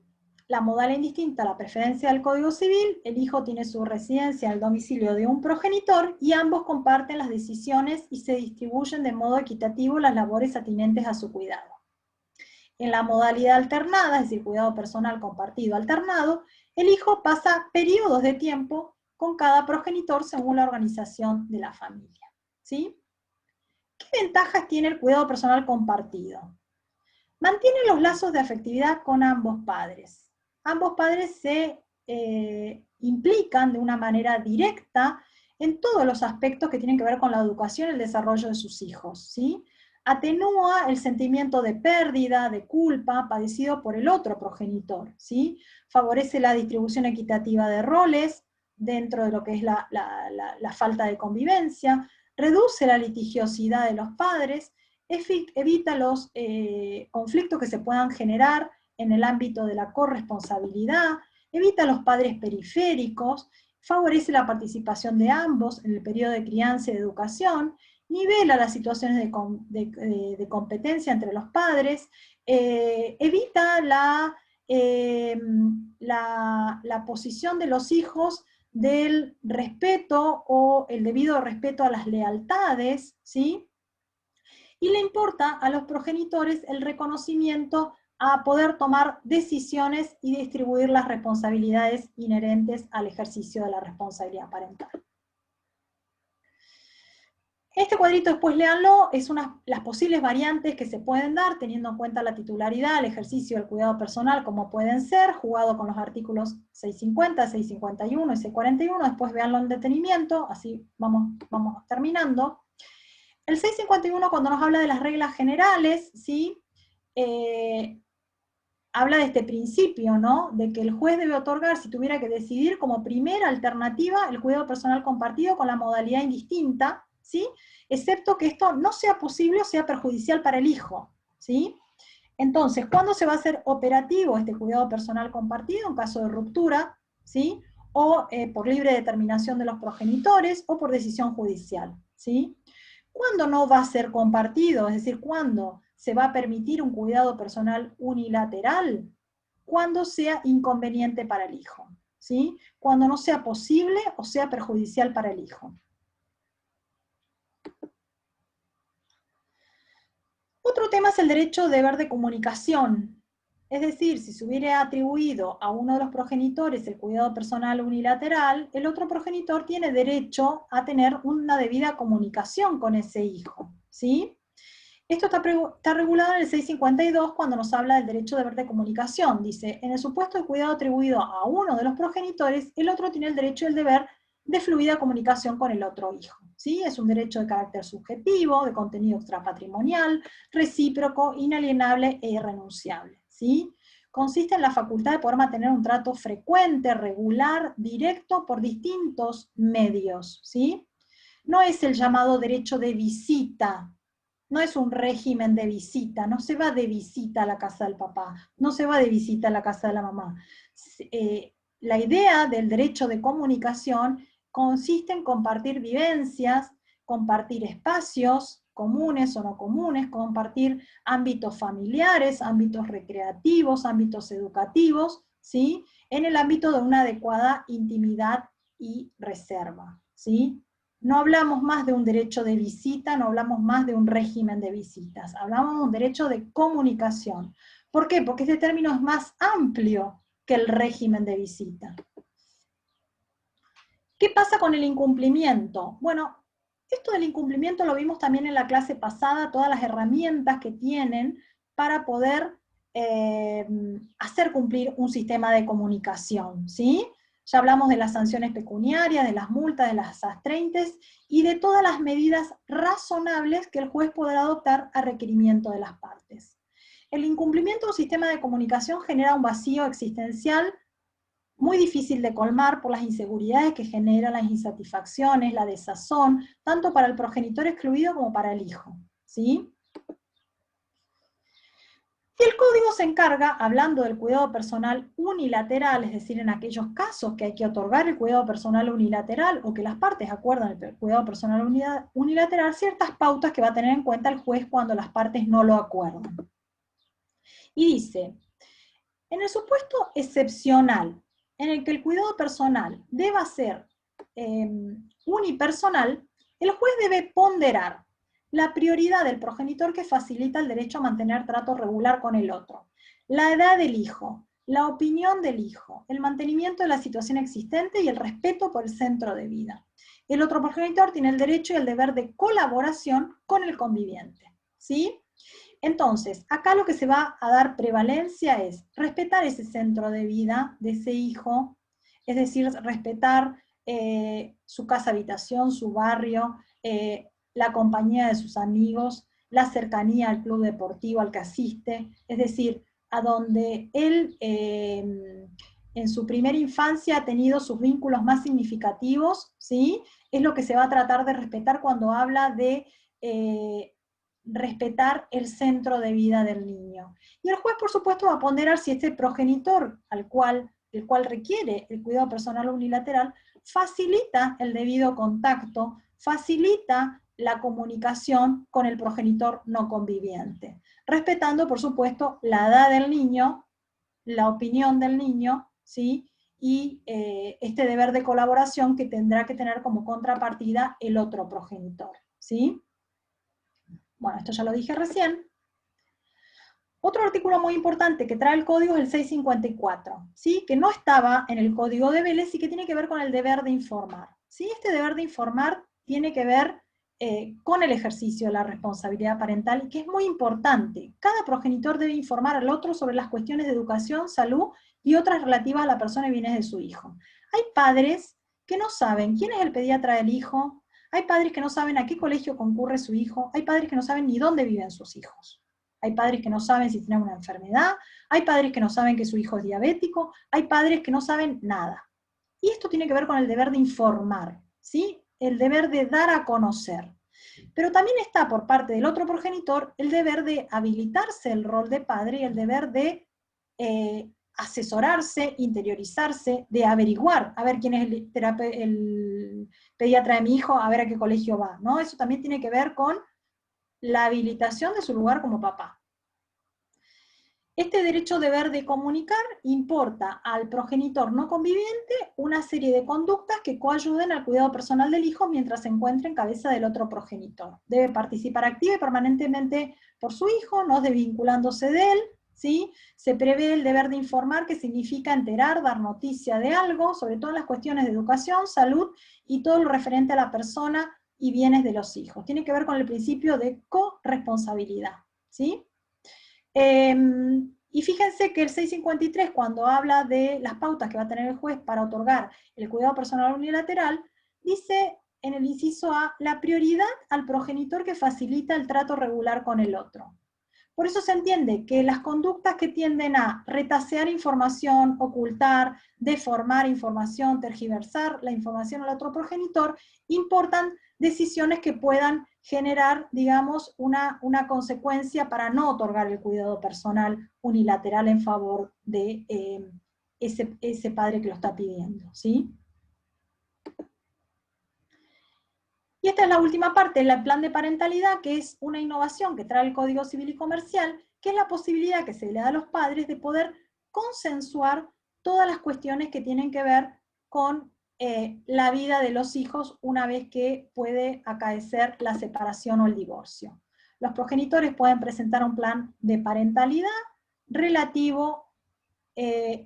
[SPEAKER 1] La modal indistinta, la preferencia del Código Civil, el hijo tiene su residencia en el domicilio de un progenitor y ambos comparten las decisiones y se distribuyen de modo equitativo las labores atinentes a su cuidado. En la modalidad alternada, es decir, cuidado personal compartido alternado, el hijo pasa periodos de tiempo con cada progenitor según la organización de la familia, ¿sí? ¿Qué ventajas tiene el cuidado personal compartido? Mantiene los lazos de afectividad con ambos padres. Ambos padres se implican de una manera directa en todos los aspectos que tienen que ver con la educación y el desarrollo de sus hijos, ¿sí? Atenúa el sentimiento de pérdida, de culpa, padecido por el otro progenitor, ¿sí? Favorece la distribución equitativa de roles dentro de lo que es la falta de convivencia, reduce la litigiosidad de los padres, evita los conflictos que se puedan generar en el ámbito de la corresponsabilidad, evita los padres periféricos, favorece la participación de ambos en el periodo de crianza y de educación, nivela las situaciones de competencia entre los padres, evita la posición de los hijos del respeto o el debido respeto a las lealtades, ¿sí? Y le importa a los progenitores el reconocimiento a poder tomar decisiones y distribuir las responsabilidades inherentes al ejercicio de la responsabilidad parental. Este cuadrito después léanlo, es las posibles variantes que se pueden dar teniendo en cuenta la titularidad, el ejercicio del cuidado personal, como pueden ser, jugado con los artículos 650, 651 y 641, después véanlo en detenimiento, así vamos terminando. El 651 cuando nos habla de las reglas generales, ¿sí? Habla de este principio, ¿no? De que el juez debe otorgar, si tuviera que decidir, como primera alternativa, el cuidado personal compartido con la modalidad indistinta, ¿sí? Excepto que esto no sea posible o sea perjudicial para el hijo, ¿sí? Entonces, ¿cuándo se va a hacer operativo este cuidado personal compartido? En caso de ruptura, ¿sí? O por libre determinación de los progenitores, o por decisión judicial, ¿sí? ¿Cuándo no va a ser compartido? Es decir, ¿cuándo se va a permitir un cuidado personal unilateral? Cuando sea inconveniente para el hijo, ¿sí? Cuando no sea posible o sea perjudicial para el hijo. Otro tema es el derecho deber de comunicación. Es decir, si se hubiera atribuido a uno de los progenitores el cuidado personal unilateral, el otro progenitor tiene derecho a tener una debida comunicación con ese hijo, ¿sí? Esto está regulado en el 652 cuando nos habla del derecho deber de comunicación. Dice, en el supuesto de cuidado atribuido a uno de los progenitores, el otro tiene el derecho y el deber de fluida comunicación con el otro hijo, ¿sí? Es un derecho de carácter subjetivo, de contenido extrapatrimonial, recíproco, inalienable e irrenunciable, ¿sí? Consiste en la facultad de poder mantener un trato frecuente, regular, directo, por distintos medios, ¿sí? No es el llamado derecho de visita, no es un régimen de visita, no se va de visita a la casa del papá, no se va de visita a la casa de la mamá. La idea del derecho de comunicación consiste en compartir vivencias, compartir espacios, comunes o no comunes, compartir ámbitos familiares, ámbitos recreativos, ámbitos educativos, ¿sí? En el ámbito de una adecuada intimidad y reserva, ¿sí? No hablamos más de un derecho de visita, no hablamos más de un régimen de visitas, hablamos de un derecho de comunicación. ¿Por qué? Porque este término es más amplio que el régimen de visita. ¿Qué pasa con el incumplimiento? Bueno, esto del incumplimiento lo vimos también en la clase pasada, todas las herramientas que tienen para poder hacer cumplir un sistema de comunicación, ¿sí? Ya hablamos de las sanciones pecuniarias, de las multas, de las astreintes y de todas las medidas razonables que el juez podrá adoptar a requerimiento de las partes. El incumplimiento de un sistema de comunicación genera un vacío existencial muy difícil de colmar por las inseguridades que generan las insatisfacciones, la desazón, tanto para el progenitor excluido como para el hijo, ¿sí? Y el código se encarga, hablando del cuidado personal unilateral, es decir, en aquellos casos que hay que otorgar el cuidado personal unilateral o que las partes acuerdan el cuidado personal unilateral, ciertas pautas que va a tener en cuenta el juez cuando las partes no lo acuerdan. Y dice, en el supuesto excepcional en el que el cuidado personal deba ser unipersonal, el juez debe ponderar la prioridad del progenitor que facilita el derecho a mantener trato regular con el otro, la edad del hijo, la opinión del hijo, el mantenimiento de la situación existente y el respeto por el centro de vida. El otro progenitor tiene el derecho y el deber de colaboración con el conviviente, ¿sí? Entonces, acá lo que se va a dar prevalencia es respetar ese centro de vida de ese hijo, es decir, respetar su casa-habitación, su barrio, la compañía de sus amigos, la cercanía al club deportivo al que asiste, es decir, a donde él en su primera infancia ha tenido sus vínculos más significativos, ¿sí? Es lo que se va a tratar de respetar cuando habla de respetar el centro de vida del niño. Y el juez, por supuesto, va a ponderar si este progenitor el cual requiere el cuidado personal unilateral facilita el debido contacto, facilita la comunicación con el progenitor no conviviente, respetando, por supuesto, la edad del niño, la opinión del niño, ¿sí? Y este deber de colaboración que tendrá que tener como contrapartida el otro progenitor, ¿sí? Bueno, esto ya lo dije recién. Otro artículo muy importante que trae el código es el 654, ¿sí? Que no estaba en el código de Vélez y que tiene que ver con el deber de informar, ¿sí? Este deber de informar tiene que ver con el ejercicio de la responsabilidad parental y que es muy importante. Cada progenitor debe informar al otro sobre las cuestiones de educación, salud y otras relativas a la persona y bienes de su hijo. Hay padres que no saben quién es el pediatra del hijo, hay padres que no saben a qué colegio concurre su hijo, hay padres que no saben ni dónde viven sus hijos. Hay padres que no saben si tienen una enfermedad, hay padres que no saben que su hijo es diabético, hay padres que no saben nada. Y esto tiene que ver con el deber de informar, ¿sí? El deber de dar a conocer. Pero también está por parte del otro progenitor el deber de habilitarse el rol de padre y el deber de asesorarse, interiorizarse, de averiguar, a ver quién es el pediatra de mi hijo, a ver a qué colegio va, ¿no? Eso también tiene que ver con la habilitación de su lugar como papá. Este derecho deber de comunicar importa al progenitor no conviviente una serie de conductas que coayuden al cuidado personal del hijo mientras se encuentre en cabeza del otro progenitor. Debe participar activa y permanentemente por su hijo, no desvinculándose de él, ¿sí? Se prevé el deber de informar, que significa enterar, dar noticia de algo, sobre todo en las cuestiones de educación, salud y todo lo referente a la persona y bienes de los hijos. Tiene que ver con el principio de corresponsabilidad, ¿sí? Y fíjense que el 653, cuando habla de las pautas que va a tener el juez para otorgar el cuidado personal unilateral, dice en el inciso A, la prioridad al progenitor que facilita el trato regular con el otro. Por eso se entiende que las conductas que tienden a retasear información, ocultar, deformar información, tergiversar la información al otro progenitor, importan decisiones que puedan generar, digamos, una consecuencia para no otorgar el cuidado personal unilateral en favor de ese padre que lo está pidiendo, ¿sí? Y Y esta es la última parte, el plan de parentalidad, que es una innovación que trae el Código Civil y Comercial, que es la posibilidad que se le da a los padres de poder consensuar todas las cuestiones que tienen que ver con la vida de los hijos una vez que puede acaecer la separación o el divorcio. Los progenitores pueden presentar un plan de parentalidad relativo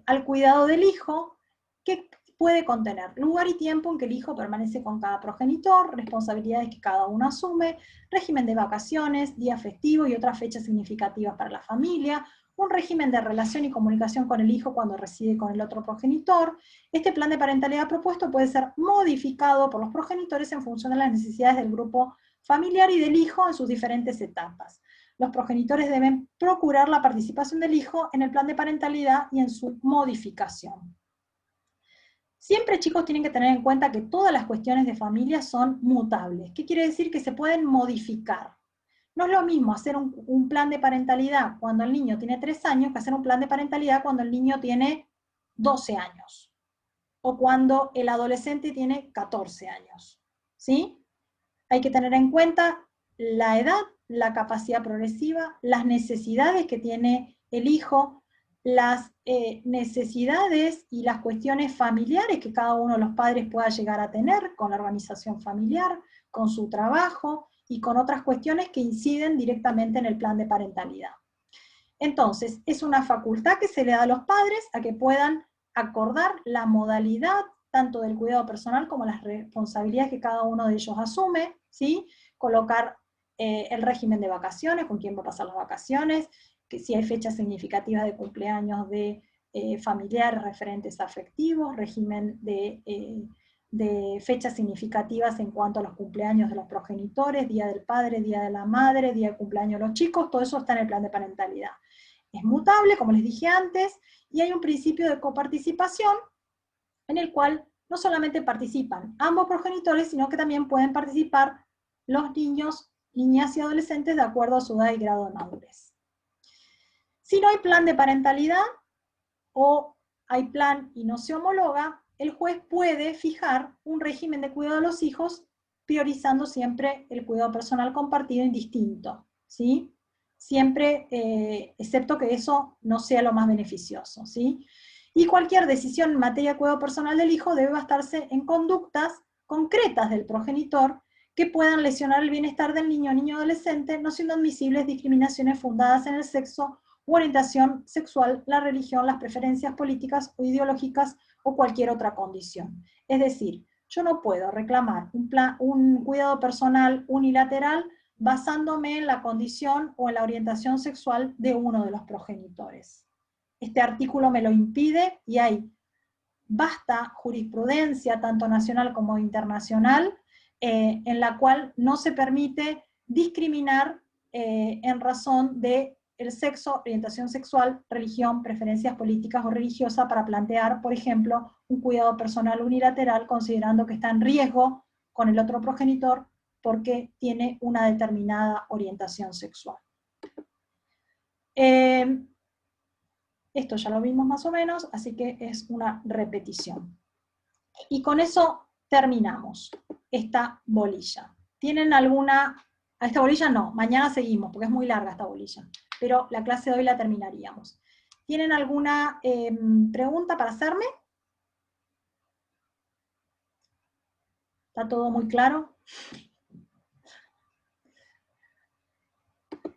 [SPEAKER 1] al cuidado del hijo, que puede contener lugar y tiempo en que el hijo permanece con cada progenitor, responsabilidades que cada uno asume, régimen de vacaciones, día festivo y otras fechas significativas para la familia, un régimen de relación y comunicación con el hijo cuando reside con el otro progenitor. Este plan de parentalidad propuesto puede ser modificado por los progenitores en función de las necesidades del grupo familiar y del hijo en sus diferentes etapas. Los progenitores deben procurar la participación del hijo en el plan de parentalidad y en su modificación. Siempre, chicos, tienen que tener en cuenta que todas las cuestiones de familia son mutables. ¿Qué quiere decir? Que se pueden modificar. No es lo mismo hacer un plan de parentalidad cuando el niño tiene 3 años que hacer un plan de parentalidad cuando el niño tiene 12 años. O cuando el adolescente tiene 14 años. ¿Sí? Hay que tener en cuenta la edad, la capacidad progresiva, las necesidades que tiene el hijo, las necesidades y las cuestiones familiares que cada uno de los padres pueda llegar a tener con la organización familiar, con su trabajo y con otras cuestiones que inciden directamente en el plan de parentalidad. Entonces, es una facultad que se le da a los padres a que puedan acordar la modalidad tanto del cuidado personal como las responsabilidades que cada uno de ellos asume, ¿sí? Colocar el régimen de vacaciones, con quién va a pasar las vacaciones, que si hay fechas significativas de cumpleaños de familiares referentes afectivos, régimen de fechas significativas en cuanto a los cumpleaños de los progenitores, día del padre, día de la madre, día de cumpleaños de los chicos, todo eso está en el plan de parentalidad. Es mutable, como les dije antes, y hay un principio de coparticipación en el cual no solamente participan ambos progenitores, sino que también pueden participar los niños, niñas y adolescentes de acuerdo a su edad y grado de madurez. Si no hay plan de parentalidad, o hay plan y no se homologa, el juez puede fijar un régimen de cuidado de los hijos, priorizando siempre el cuidado personal compartido indistinto, ¿sí? Siempre, excepto que eso no sea lo más beneficioso, ¿sí? Y cualquier decisión en materia de cuidado personal del hijo debe basarse en conductas concretas del progenitor que puedan lesionar el bienestar del niño o niño adolescente, no siendo admisibles discriminaciones fundadas en el sexo, orientación sexual, la religión, las preferencias políticas o ideológicas o cualquier otra condición. Es decir, yo no puedo reclamar un cuidado personal unilateral basándome en la condición o en la orientación sexual de uno de los progenitores. Este artículo me lo impide y hay vasta jurisprudencia, tanto nacional como internacional, en la cual no se permite discriminar en razón de el sexo, orientación sexual, religión, preferencias políticas o religiosas para plantear, por ejemplo, un cuidado personal unilateral considerando que está en riesgo con el otro progenitor porque tiene una determinada orientación sexual. Esto ya lo vimos más o menos, así que es una repetición. Y con eso terminamos esta bolilla. ¿Tienen alguna... A esta bolilla no, mañana seguimos, porque es muy larga esta bolilla, pero la clase de hoy la terminaríamos. ¿Tienen alguna pregunta para hacerme? ¿Está todo muy claro?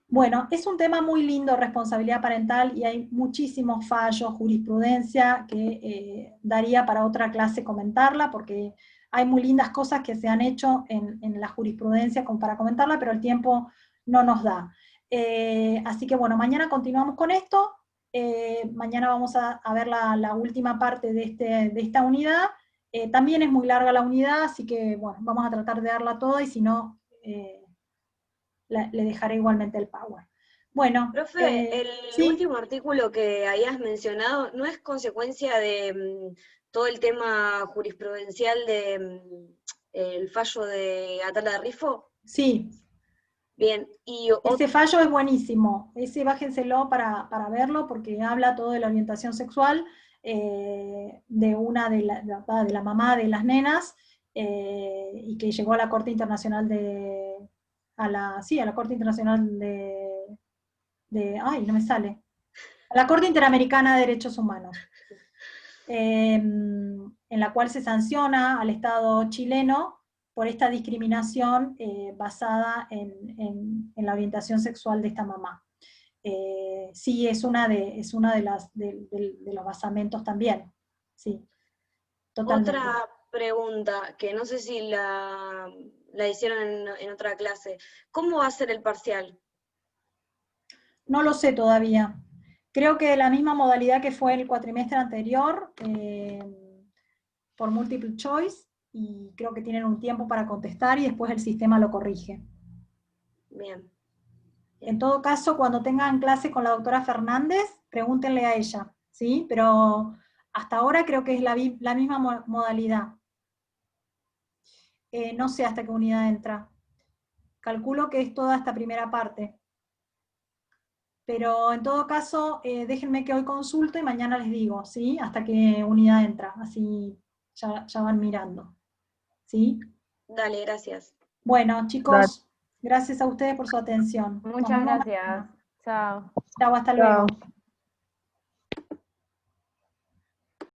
[SPEAKER 1] Bueno, es un tema muy lindo, responsabilidad parental, y hay muchísimos fallos, jurisprudencia, que daría para otra clase comentarla, porque hay muy lindas cosas que se han hecho en la jurisprudencia como para comentarla, pero el tiempo no nos da. Así que bueno, mañana continuamos con esto. Mañana vamos a ver la última parte de esta unidad. También es muy larga la unidad, así que bueno, vamos a tratar de darla toda, y si no... le dejaré igualmente el power. Bueno,
[SPEAKER 4] Profe, el
[SPEAKER 1] ¿sí?
[SPEAKER 4] último artículo que habías mencionado, ¿no es consecuencia de todo el tema jurisprudencial de el fallo de Atala de Rifo?
[SPEAKER 1] Sí.
[SPEAKER 4] Bien, y
[SPEAKER 1] ese fallo es buenísimo, ese bájenselo para verlo, porque habla todo de la orientación sexual de la mamá de las nenas, y que llegó a la Corte Internacional a la Corte Internacional ay, no me sale, a la Corte Interamericana de Derechos Humanos, en la cual se sanciona al Estado chileno por esta discriminación basada en la orientación sexual de esta mamá. Sí, es una de los basamentos también, sí, totalmente.
[SPEAKER 4] Otra pregunta, que no sé si la hicieron en otra clase. ¿Cómo va a ser el parcial?
[SPEAKER 1] No lo sé todavía. Creo que la misma modalidad que fue el cuatrimestre anterior, por multiple choice, y creo que tienen un tiempo para contestar y después el sistema lo corrige.
[SPEAKER 4] Bien.
[SPEAKER 1] En todo caso, cuando tengan clase con la doctora Fernández, pregúntenle a ella, ¿sí? Pero hasta ahora creo que es la misma modalidad. No sé hasta qué unidad entra. Calculo que es toda esta primera parte. Pero en todo caso, déjenme que hoy consulte y mañana les digo, ¿sí? Hasta qué unidad entra, así ya van mirando, ¿sí?
[SPEAKER 4] Dale, gracias.
[SPEAKER 1] Bueno, chicos, gracias a ustedes por su atención. Nos
[SPEAKER 5] Muchas
[SPEAKER 1] vemos
[SPEAKER 5] gracias.
[SPEAKER 1] mañana.
[SPEAKER 5] Chao.
[SPEAKER 1] Chao, hasta
[SPEAKER 6] Chao.
[SPEAKER 1] luego.